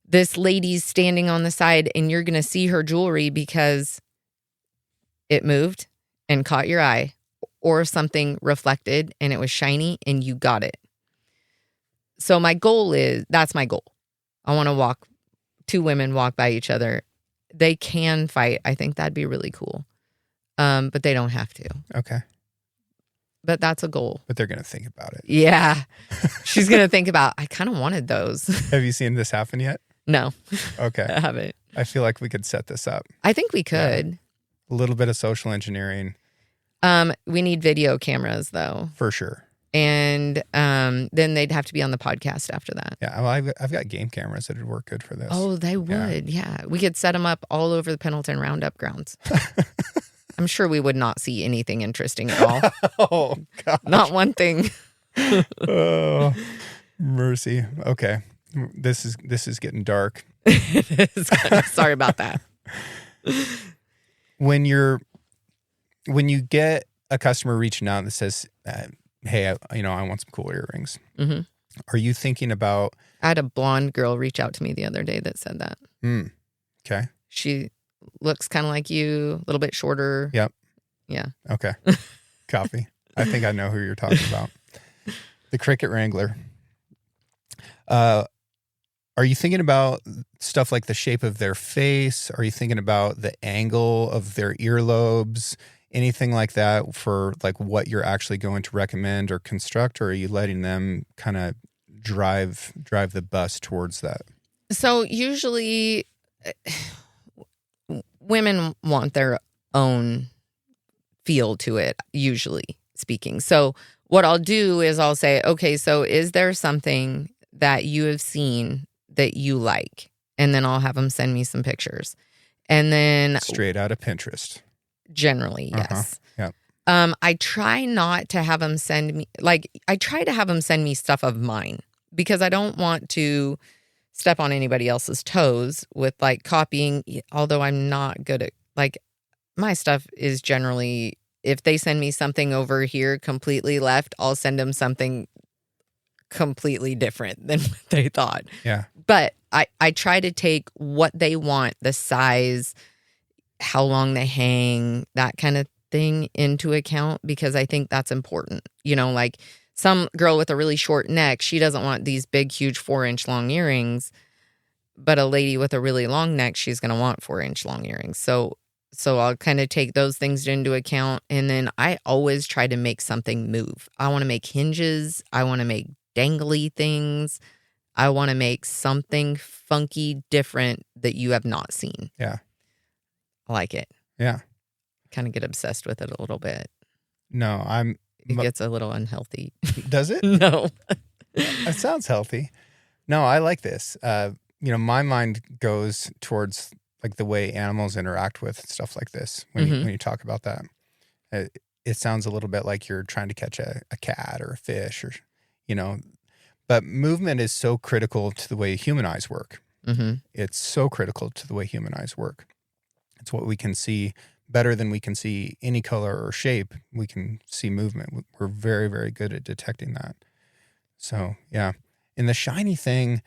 this lady's standing on the side and you're going to see her jewelry because it moved and caught your eye, or something reflected and it was shiny and you got it. So that's my goal. I want to two women walk by each other. They can fight. I think that'd be really cool. But they don't have to. Okay. But that's a goal. But they're going to think about it. Yeah. She's going to think about, I kind of wanted those. Have you seen this happen yet? No. Okay. I haven't. I feel like we could set this up. I think we could. Yeah. A little bit of social engineering. We need video cameras, though. For sure. And then they'd have to be on the podcast after that. Yeah, well, I've got game cameras that would work good for this. Oh, they would. Yeah. We could set them up all over the Pendleton Roundup grounds. I'm sure we would not see anything interesting at all. Oh, God. Not one thing. Oh, mercy. Okay. This is getting dark. Sorry about that. When you get a customer reaching out that says, hey, I want some cool earrings. Are you thinking about... I had a blonde girl reach out to me the other day that said that. Okay. She looks kind of like you, a little bit shorter. Yep. Yeah. Okay. Copy. I think I know who you're talking about. The Cricket Wrangler. Are you thinking about stuff like the shape of their face? Are you thinking about the angle of their earlobes? Anything like that for like what you're actually going to recommend or construct, or are you letting them kind of drive the bus towards that? So usually women want their own feel to it, usually speaking. So what I'll do is I'll say, okay, so is there something that you have seen that you like? And then I'll have them send me some pictures. And then Straight out of Pinterest. Generally, yes. Yeah. I try not to have them send me, I try to have them send me stuff of mine because I don't want to step on anybody else's toes with copying, although I'm not good at, my stuff is generally, if they send me something over here completely left, I'll send them something completely different than what they thought. Yeah. But I try to take what they want, the size, how long they hang, that kind of thing into account because I think that's important. Some girl with a really short neck, she doesn't want these big, huge 4-inch long earrings, but a lady with a really long neck, she's going to want 4-inch long earrings. So I'll kind of take those things into account. And then I always try to make something move. I want to make hinges. I want to make dangly things. I want to make something funky, different that you have not seen. Yeah. I like it. Yeah. Kind of get obsessed with it a little bit. No, It gets a little unhealthy. Does it? No. That sounds healthy. No, I like this. My mind goes towards the way animals interact with stuff like this when you talk about that. It sounds a little bit like you're trying to catch a cat or a fish or, but movement is so critical to the way human eyes work. Mm-hmm. It's so critical to the way human eyes work. It's what we can see better than we can see any color or shape. We can see movement. We're very, very good at detecting that. So, yeah. And the shiny thing,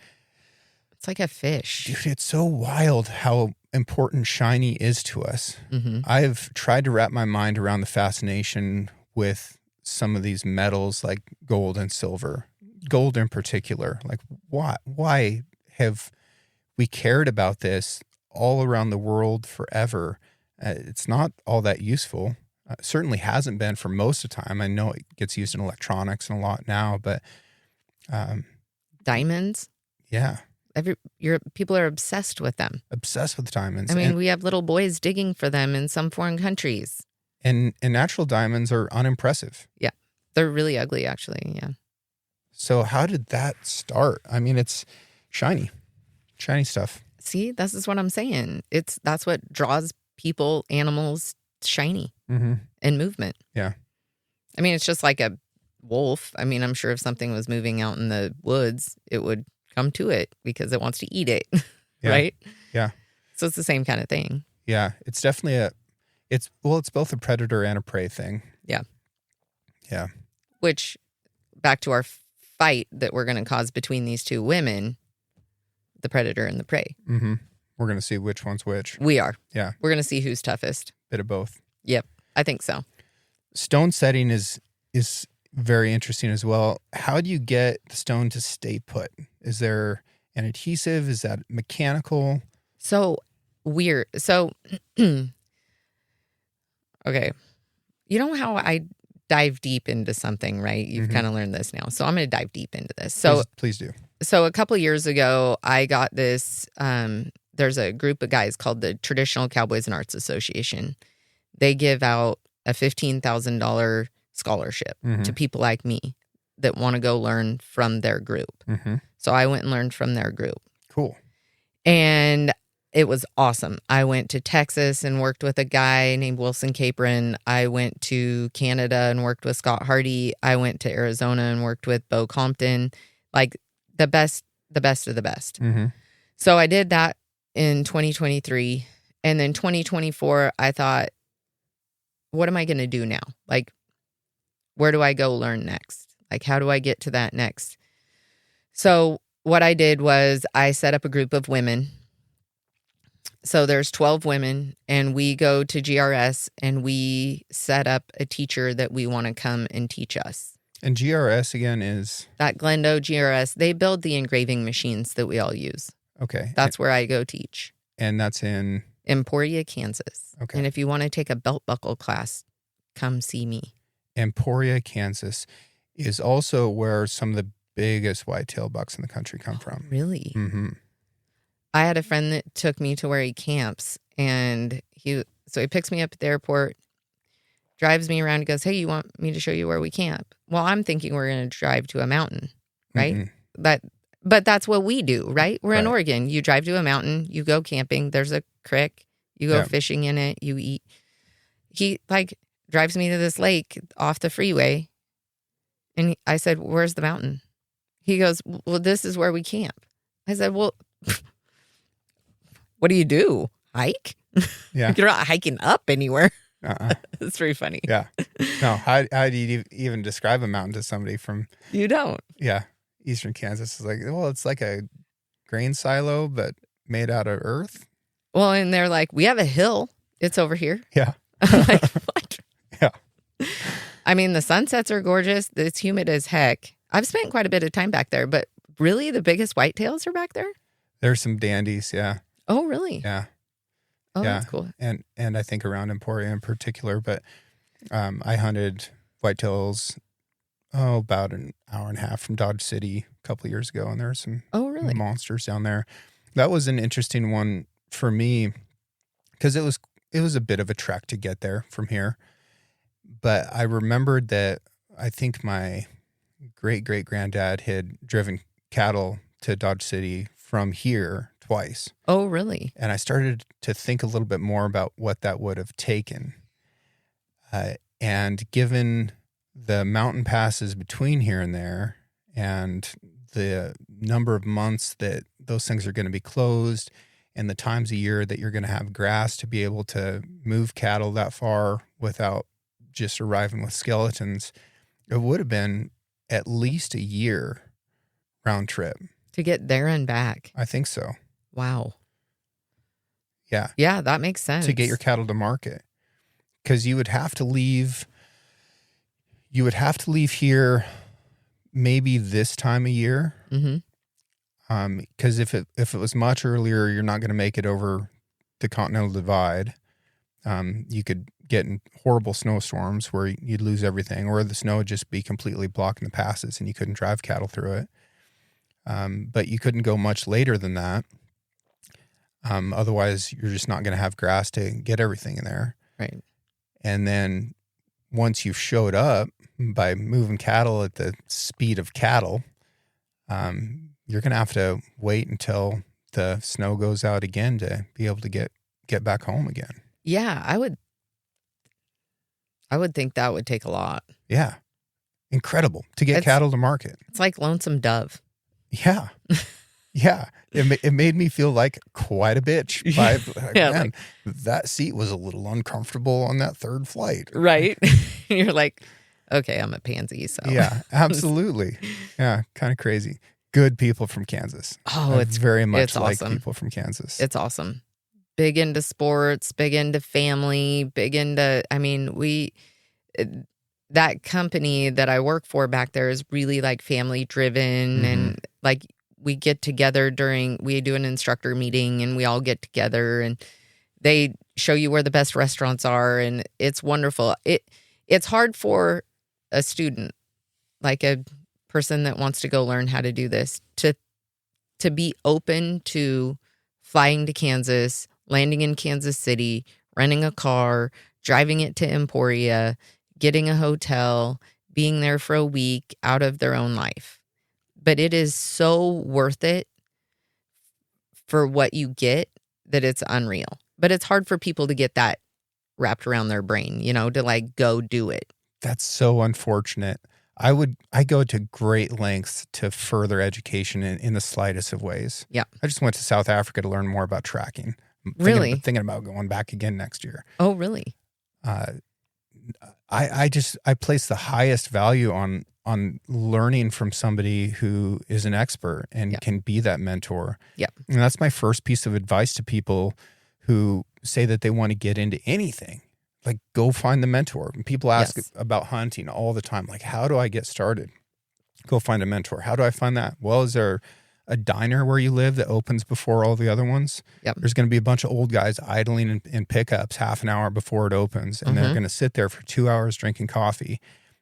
it's like a fish. Dude, it's so wild how important shiny is to us. Mm-hmm. I've tried to wrap my mind around the fascination with some of these metals like gold and silver. Gold in particular. Why have we cared about this all around the world forever? It's not all that useful. Certainly hasn't been for most of the time. I know it gets used in electronics and a lot now, but diamonds. Yeah. People are obsessed with them. Obsessed with diamonds. I mean, we have little boys digging for them in some foreign countries. And natural diamonds are unimpressive. Yeah. They're really ugly, actually. Yeah. So how did that start? I mean, it's shiny stuff. See, this is what I'm saying. That's what draws people, animals, shiny and movement. Yeah. I mean, it's just like a wolf. I mean, I'm sure if something was moving out in the woods, it would come to it because it wants to eat it. Yeah. Right? Yeah. So it's the same kind of thing. Yeah. It's definitely it's both a predator and a prey thing. Yeah. Yeah. Which, back to our fight that we're going to cause between these two women, the predator and the prey. Mm-hmm. We're going to see which one's which. We are. Yeah. We're going to see who's toughest. Bit of both. Yep. I think so. Stone setting is very interesting as well. How do you get the stone to stay put? Is there an adhesive? Is that mechanical? So weird. So, okay. You know how I dive deep into something, right? You've kind of learned this now. So I'm going to dive deep into this. So please do. So a couple of years ago, I got this, there's a group of guys called the Traditional Cowboys and Arts Association. They give out a $15,000 scholarship to people like me that want to go learn from their group. Mm-hmm. So I went and learned from their group. Cool. And it was awesome. I went to Texas and worked with a guy named Wilson Capron. I went to Canada and worked with Scott Hardy. I went to Arizona and worked with Bo Compton. The best of the best. Mm-hmm. So I did that in 2023. And then 2024, I thought, what am I going to do now? Where do I go learn next? How do I get to that next? So what I did was I set up a group of women. So there's 12 women, and we go to GRS and we set up a teacher that we want to come and teach us. And GRS again is? That Glendo GRS, they build the engraving machines that we all use. Okay. That's where I go teach. And that's in? Emporia, Kansas. Okay. And if you want to take a belt buckle class, come see me. Emporia, Kansas is also where some of the biggest whitetail bucks in the country come from. Really? Mm-hmm. I had a friend that took me to where he camps, And so he picks me up at the airport, drives me around, and goes, hey, you want me to show you where we camp? Well, I'm thinking we're going to drive to a mountain, right? Mm-mm. But that's what we do, right? We're in Right. Oregon. You drive to a mountain, you go camping, there's a creek, you go Yeah. fishing in it, you eat. He drives me to this lake off the freeway. And I said, where's the mountain? He goes, well, this is where we camp. I said, well, what do you do? Hike? Yeah. You're not hiking up anywhere. Uh-uh. It's very funny. Yeah. No, how do you even describe a mountain to somebody from, You don't. eastern Kansas? It's like, well, it's like a grain silo, but made out of earth. Well, and they're like, we have a hill. It's over here. Yeah. I'm like, what? Yeah. I mean, the sunsets are gorgeous. It's humid as heck. I've spent quite a bit of time back there, but really the biggest whitetails are back there? There's some dandies. Yeah. Oh, really? Yeah. Oh, Yeah. that's cool. And I think around Emporia in particular, but I hunted whitetails, about an hour and a half from Dodge City a couple of years ago, and there were some Oh, really? monsters down there. That was an interesting one for me because it was a bit of a trek to get there from here. But I remembered that I think my great-great-granddad had driven cattle to Dodge City from here twice. Oh, really? And I started to think a little bit more about what that would have taken. And given the mountain passes between here and there and the number of months that those things are going to be closed and the times a year that you're going to have grass to be able to move cattle that far without just arriving with skeletons, it would have been at least a year round trip. To get there and back. I think so. Wow. Yeah. Yeah, that makes sense. To get your cattle to market. Because you would have to leave here maybe this time of year. Mm-hmm. Because if it was much earlier, you're not going to make it over the Continental Divide. You could get in horrible snowstorms where you'd lose everything, or the snow would just be completely blocking the passes and you couldn't drive cattle through it. But you couldn't go much later than that. Otherwise, you're just not going to have grass to get everything in there. Right. And then once you've showed up by moving cattle at the speed of cattle, you're going to have to wait until the snow goes out again to be able to get back home again. Yeah, I would think that would take a lot. Yeah. Incredible to get cattle to market. It's like Lonesome Dove. Yeah. Yeah. It made me feel like quite a bitch. Man, that seat was a little uncomfortable on that third flight. Right. You're like, okay, I'm a pansy. So yeah, absolutely. Yeah. Kind of crazy. Good people from Kansas. Oh, it's very much like awesome. people from Kansas. It's awesome. Big into sports, big into family, big into, that company that I work for back there is really like family driven. Mm-hmm. And like we get together we do an instructor meeting and we all get together and they show you where the best restaurants are. And it's wonderful. It's hard for a student, like a person that wants to go learn how to do this, to be open to flying to Kansas, landing in Kansas City, renting a car, driving it to Emporia, getting a hotel, being there for a week out of their own life. But it is so worth it for what you get that it's unreal. But it's hard for people to get that wrapped around their brain, to like go do it. That's so unfortunate. I go to great lengths to further education in the slightest of ways. Yeah. I just went to South Africa to learn more about tracking. Really? Thinking about going back again next year. Oh, really? I place the highest value on learning from somebody who is an expert and can be that mentor. Yeah. And that's my first piece of advice to people who say that they want to get into anything. Like, go find the mentor. And people ask about hunting all the time. Like, how do I get started? Go find a mentor. How do I find that? Well, is there a diner where you live that opens before all the other ones? Yep. There's going to be a bunch of old guys idling in pickups half an hour before it opens. And they're going to sit there for 2 hours drinking coffee.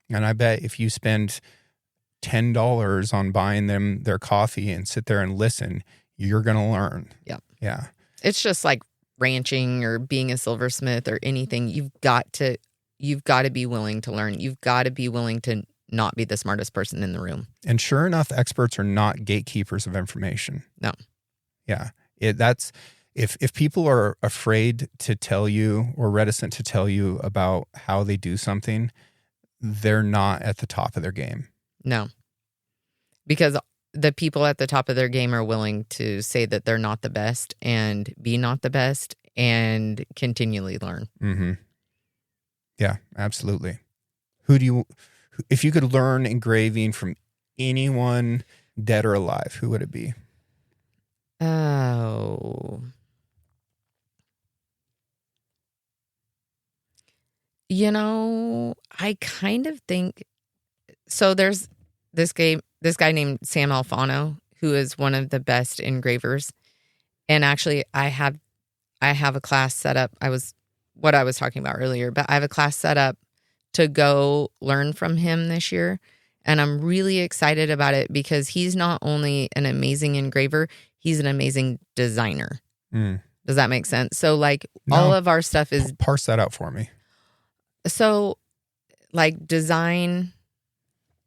And I bet if you spend $10 on buying them their coffee and sit there and listen, you're going to learn. Yep. Yeah. It's just like ranching or being a silversmith or anything, you've got to be willing to learn. You've got to be willing to not be the smartest person in the room. And sure enough, experts are not gatekeepers of information. No. Yeah. If people are afraid to tell you or reticent to tell you about how they do something, they're not at the top of their game. No. Because the people at the top of their game are willing to say that they're not the best and be not the best and continually learn. Mm-hmm. Yeah, absolutely. If you could learn engraving from anyone dead or alive, who would it be? Oh. I kind of think so. There's this guy named Sam Alfano, who is one of the best engravers. And actually I have a class set up. What I was talking about earlier, but I have a class set up to go learn from him this year. And I'm really excited about it because he's not only an amazing engraver, he's an amazing designer. Mm. Does that make sense? So No. all of our stuff is... Parse that out for me. So design,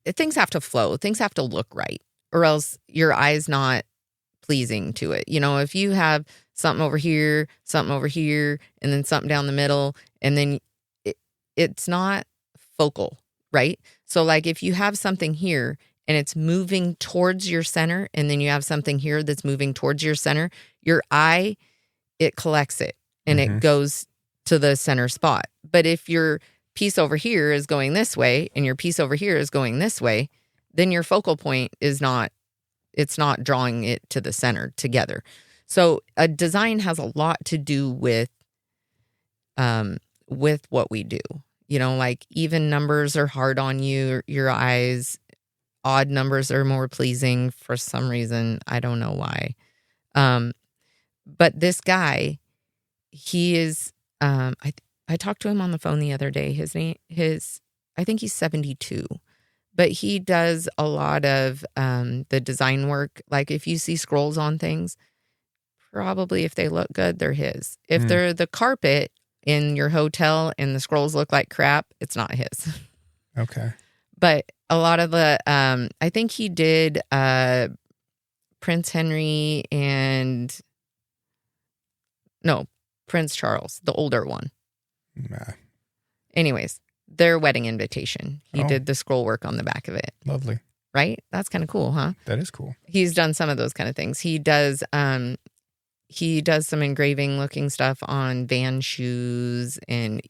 things have to flow. Things have to look right or else your eye's not pleasing to it. If you have something over here, and then something down the middle, and then it's not focal, right? So if you have something here and it's moving towards your center, and then you have something here that's moving towards your center, your eye, it collects it and Mm-hmm. it goes to the center spot. But if your piece over here is going this way and your piece over here is going this way, then your focal point it's not drawing it to the center together. So a design has a lot to do with what we do. Even numbers are hard on your eyes. Odd numbers are more pleasing for some reason. I don't know why. But this guy, he is, I talked to him on the phone the other day. I think he's 72, but he does a lot of the design work. If you see scrolls on things, probably if they look good, they're his. If they're the carpet in your hotel and the scrolls look like crap, it's not his. Okay. But a lot of the, I think he did Prince Henry and, no, Prince Charles, the older one. Nah. Anyways, their wedding invitation. He Oh. did the scroll work on the back of it. Lovely. Right? That's kind of cool, huh? That is cool. He's done some of those kind of things. He does some engraving looking stuff on van shoes, and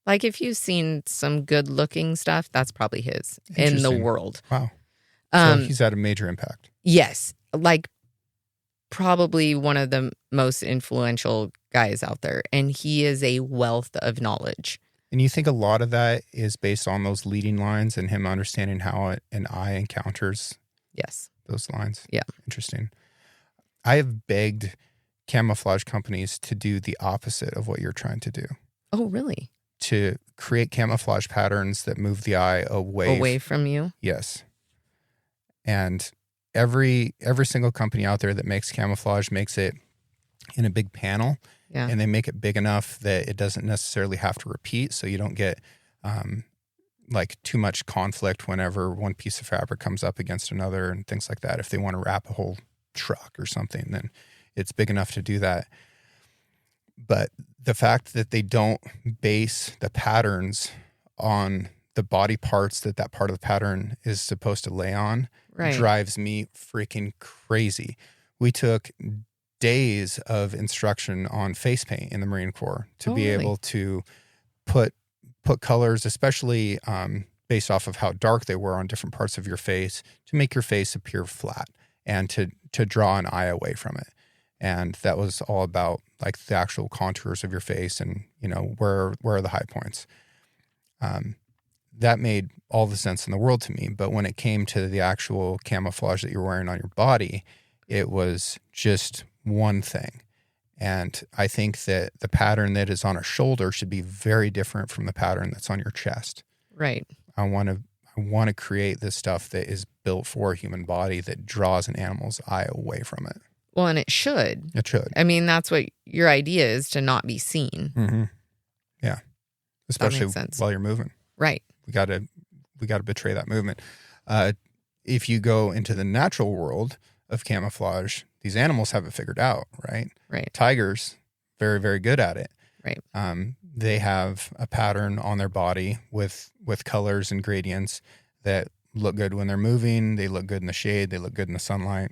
if you've seen some good looking stuff, that's probably his in the Interesting. world. Wow. So he's had a major impact. Yes. Probably one of the most influential guys out there. And he is a wealth of knowledge. And you think a lot of that is based on those leading lines and him understanding how an eye encounters Yes. those lines? Yeah. Interesting. I have begged camouflage companies to do the opposite of what you're trying to do. Oh, really? To create camouflage patterns that move the eye away from you? Yes. And every single company out there that makes camouflage makes it in a big panel. Yeah. And they make it big enough that it doesn't necessarily have to repeat. So you don't get too much conflict whenever one piece of fabric comes up against another and things like that. If they want to wrap a whole truck or something, then it's big enough to do that. But the fact that they don't base the patterns on the body parts that part of the pattern is supposed to lay on drives me freaking crazy. We took days of instruction on face paint in the Marine Corps to be able to put colors, especially based off of how dark they were on different parts of your face, to make your face appear flat and to draw an eye away from it. And that was all about the actual contours of your face and, where are the high points. That made all the sense in the world to me. But when it came to the actual camouflage that you're wearing on your body, it was just one thing. And I think that the pattern that is on a shoulder should be very different from the pattern that's on your chest. Right. I want to create this stuff that is built for a human body that draws an animal's eye away from it. Well, and it should. It should. I mean, that's what your idea is, to not be seen. Mm-hmm. Yeah. Especially sense. while you're moving. Right. We got to betray that movement. If you go into the natural world of camouflage, these animals have it figured out, right? Right. Tigers, very, very good at it. Right. They have a pattern on their body with colors and gradients that look good when they're moving. They look good in the shade. They look good in the sunlight.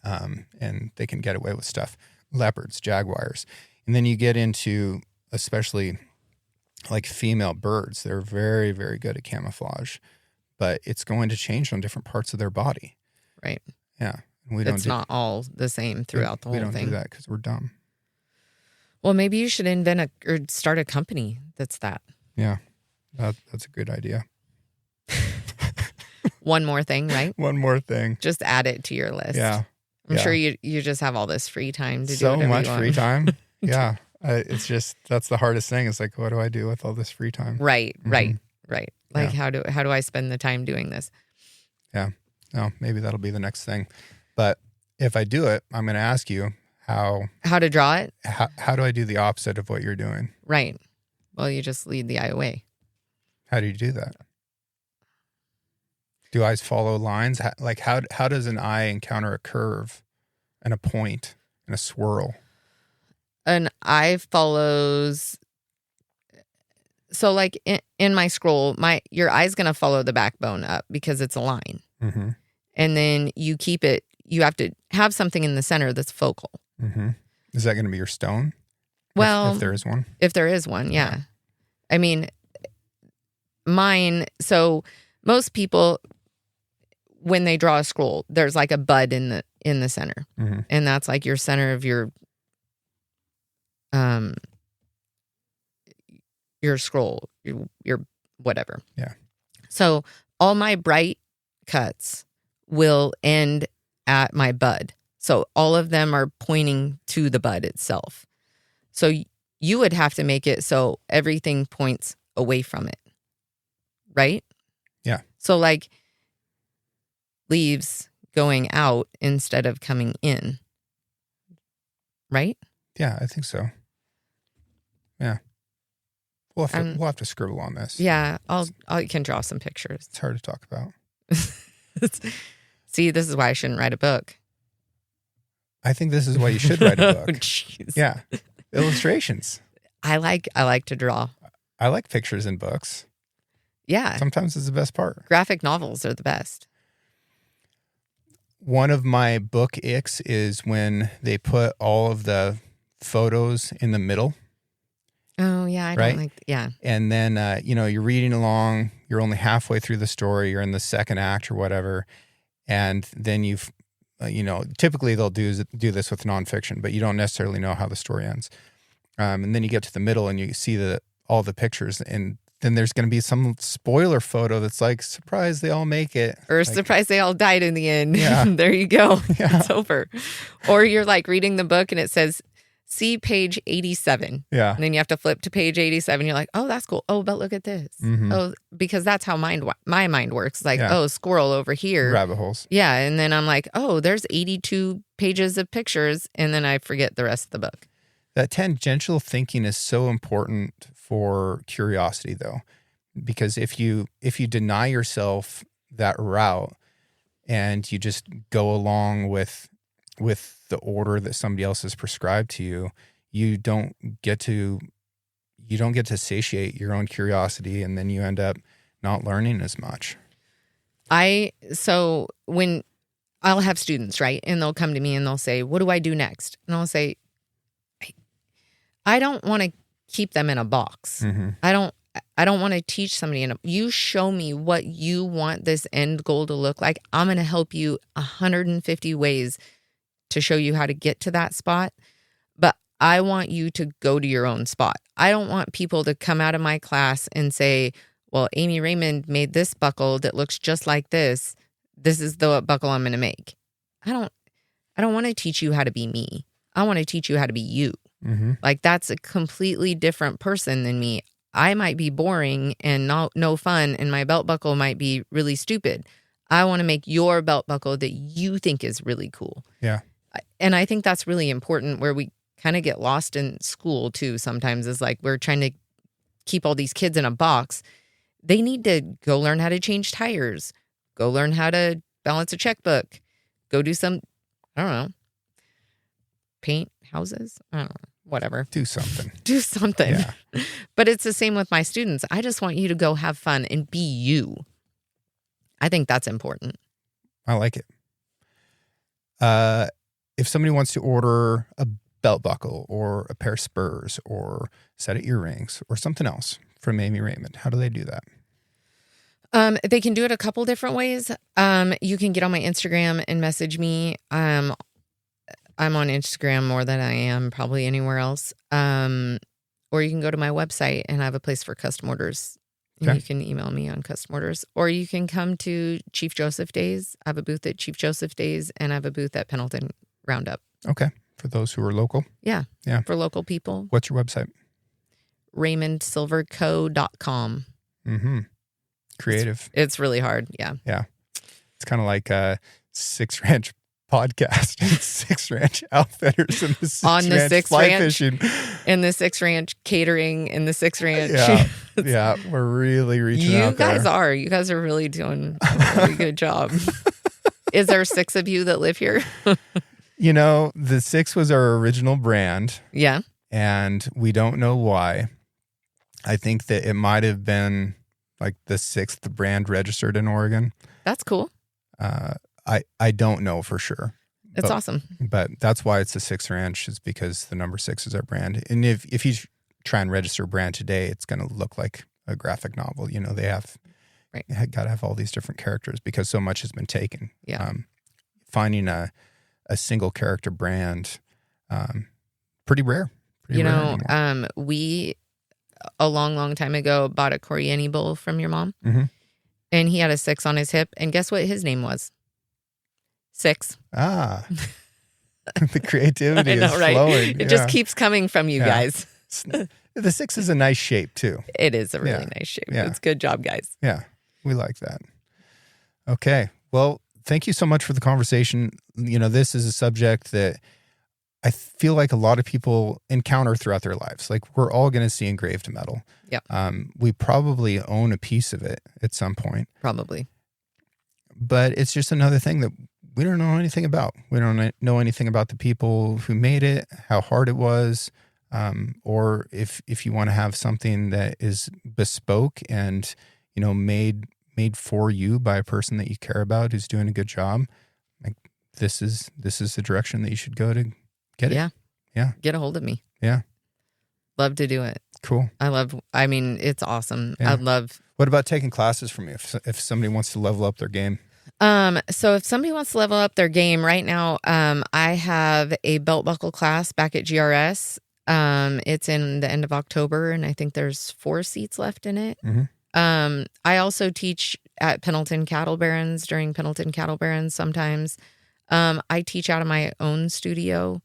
And they can get away with stuff. Leopards, jaguars. And then you get into, especially like female birds, they're very, very good at camouflage, but it's going to change on different parts of their body. Right. Yeah. It's not all the same throughout the whole thing. We don't do that because we're dumb. Well, maybe you should invent or start a company that's that. Yeah. That's a good idea. One more thing, right? One more thing. Just add it to your list. Yeah. I'm sure you just have all this free time to do so whatever much you want. free time. Yeah. It's just, that's the hardest thing. It's like, what do I do with all this free time? Right. Like, Yeah. how do I spend the time doing this? Yeah. No, maybe that'll be the next thing. But if I do it, I'm going to ask you how to draw it. How do I do the opposite of what you're doing? Right. Well, you just lead the eye away. How do you do that? Do eyes follow lines? How does an eye encounter a curve and a point and a swirl? An eye follows. So like in my scroll, your eye's going to follow the backbone up because it's a line. Mm-hmm. And then you keep it, you have to have something in the center that's focal. Mm-hmm. Is that going to be your stone? Well, if there is one. If there is one, yeah. I mean, mine, so most people, when they draw a scroll, there's like a bud in the center. Mm-hmm. And that's like your center of your scroll, your whatever. Yeah. So all my bright cuts will end at my bud. So all of them are pointing to the bud itself. So you would have to make it so everything points away from it. Right? Yeah. So like leaves going out instead of coming in. Right? Yeah, I think so. Yeah. We'll have to scribble on this. Yeah, I can draw some pictures. It's hard to talk about. See, this is why I shouldn't write a book. I think this is why you should write a book. Jeez. Yeah. Illustrations. I like to draw. I like pictures in books. Yeah. Sometimes it's the best part. Graphic novels are the best. One of my book icks is when they put all of the photos in the middle. Oh, yeah. I don't like, yeah. And then, you're reading along, you're only halfway through the story, you're in the second act or whatever. And then typically they'll do this with nonfiction, but you don't necessarily know how the story ends. And then you get to the middle and you see all the pictures, and then there's going to be some spoiler photo that's like, surprise, they all make it. Or surprise, they all died in the end. Yeah. There you go. Yeah. It's over. Or you're like reading the book and it says, see page 87. Yeah. And then you have to flip to page 87. You're like, oh, that's cool. Oh, but look at this. Mm-hmm. Oh, because that's how my mind works. Like, Yeah. oh, squirrel over here. Rabbit holes. Yeah. And then I'm like, oh, there's 82 pages of pictures. And then I forget the rest of the book. That tangential thinking is so important for curiosity, though, because if you deny yourself that route and you just go along with the order that somebody else has prescribed to you, you don't get to satiate your own curiosity, and then you end up not learning as much. So when I'll have students, right, and they'll come to me and they'll say, what do I do next? And I'll say, I don't want to keep them in a box. Mm-hmm. I don't want to teach somebody. You show me what you want this end goal to look like. I'm going to help you 150 ways to show you how to get to that spot. But I want you to go to your own spot. I don't want people to come out of my class and say, well, Amy Raymond made this buckle that looks just like this. This is the buckle I'm going to make. I don't want to teach you how to be me. I want to teach you how to be you. Mm-hmm. Like, that's a completely different person than me. I might be boring and no fun, and my belt buckle might be really stupid. I want to make your belt buckle that you think is really cool. Yeah. And I think that's really important, where we kind of get lost in school too sometimes, is like we're trying to keep all these kids in a box. They need to go learn how to change tires, go learn how to balance a checkbook, go do some, I don't know, paint houses. I don't know, whatever. Do something. Do something. Yeah. But it's the same with my students. I just want you to go have fun and be you. I think that's important. I like it. If somebody wants to order a belt buckle or a pair of spurs or a set of earrings or something else from Amy Raymond, how do they do that? They can do it a couple different ways. You can get on my Instagram and message me. I'm on Instagram more than I am probably anywhere else. Or you can go to my website and I have a place for custom orders. And you can email me on custom orders. Or you can come to Chief Joseph Days. I have a booth at Chief Joseph Days and I have a booth at Pendleton Roundup. Okay. For those who are local? Yeah. Yeah. For local people. What's your website? RaymondSilverCo.com. Mm-hmm. Creative. It's really hard. Yeah. Yeah. It's kind of like a Six Ranch podcast. Six Ranch Outfitters and the Six On the Ranch Six Fly Ranch Fishing. And the Six Ranch Catering and the Six Ranch. Yeah. Yeah. We're really reaching out there. You guys are really doing a really good job. Is there 6 of you that live here? The Six was our original brand. Yeah. And we don't know why. I think that it might have been like the 6th brand registered in Oregon. That's cool. I don't know for sure. It's awesome. But that's why it's the Six Ranch, is because the number 6 is our brand. And if you try and register a brand today, it's going to look like a graphic novel. They have got to have all these different characters because so much has been taken. Yeah. Finding a single character brand, pretty rare. We a long time ago bought a Coriani bowl from your mom, and he had a 6 on his hip. And guess what his name was? 6. Ah, the creativity I know, is right? flowing. It just keeps coming from you guys. The 6 is a nice shape too. It is a really nice shape. Yeah. It's good job, guys. Yeah, we like that. Okay, well, thank you so much for the conversation. This is a subject that I feel like a lot of people encounter throughout their lives. Like, we're all going to see engraved metal. Yeah. We probably own a piece of it at some point. Probably. But it's just another thing that we don't know anything about. We don't know anything about the people who made it, how hard it was, or if you want to have something that is bespoke and, made for you by a person that you care about who's doing a good job. Like, this is the direction that you should go to get it. Yeah. Get a hold of me. Yeah. Love to do it. Cool. It's awesome. Yeah. What about taking classes from you if somebody wants to level up their game? So if somebody wants to level up their game right now, I have a belt buckle class back at GRS. It's in the end of October, and I think there's 4 seats left in it. Mm-hmm. I also teach at Pendleton Cattle Barons during Pendleton Cattle Barons sometimes. I teach out of my own studio.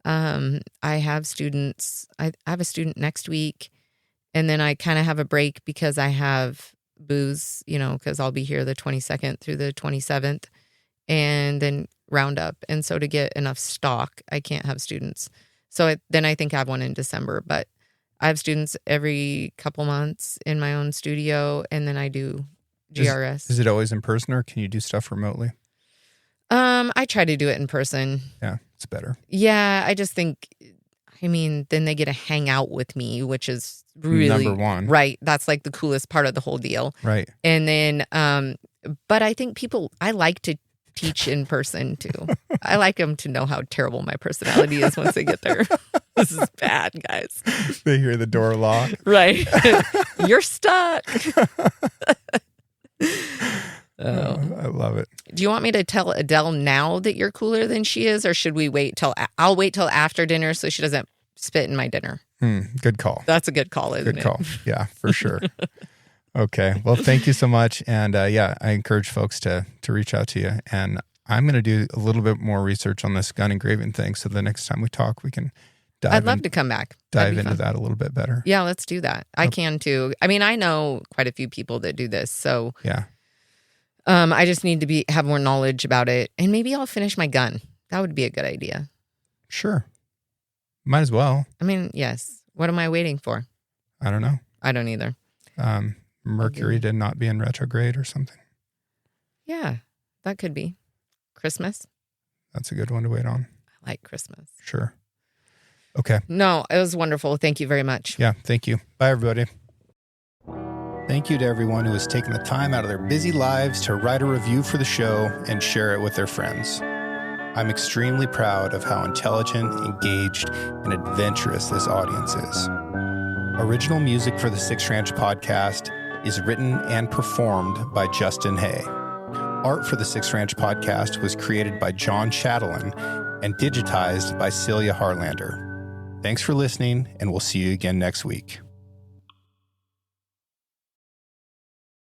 I have students. I have a student next week, and then I kind of have a break because I have booths, because I'll be here the 22nd through the 27th, and then Roundup. And so to get enough stock, I can't have students. So then I think I have one in December, but I have students every couple months in my own studio, and then I do GRS. Is it always in person, or can you do stuff remotely? I try to do it in person. Yeah, it's better. Yeah, I just think, then they get to hang out with me, which is really number one. Right. That's like the coolest part of the whole deal. Right. And then, but I think I like to teach in person too. I like them to know how terrible my personality is once they get there. This is bad, guys. They hear the door lock. Right. You're stuck. I love it. Do you want me to tell Adele now that you're cooler than she is, or should we wait till I'll wait till after dinner so she doesn't spit in my dinner? Good call. That's a good call, isn't it? Good call. Yeah, for sure. Okay. Well, thank you so much. And I encourage folks to reach out to you. And I'm going to do a little bit more research on this gun engraving thing. So the next time we talk, we can I'd love to come back. Dive into that a little bit better. Yeah, let's do that. I can too. I know quite a few people that do this. So yeah. I just need to have more knowledge about it. And maybe I'll finish my gun. That would be a good idea. Sure. Might as well. I mean, yes. What am I waiting for? I don't know. I don't either. Mercury did not be in retrograde or something. Yeah, that could be. Christmas. That's a good one to wait on. I like Christmas. Sure. Okay. No, it was wonderful. Thank you very much. Yeah, thank you. Bye, everybody. Thank you to everyone who has taken the time out of their busy lives to write a review for the show and share it with their friends. I'm extremely proud of how intelligent, engaged, and adventurous this audience is. Original music for the Six Ranch podcast is written and performed by Justin Hay. Art for the Six Ranch podcast was created by John Chatelain and digitized by Celia Harlander. Thanks for listening, and we'll see you again next week.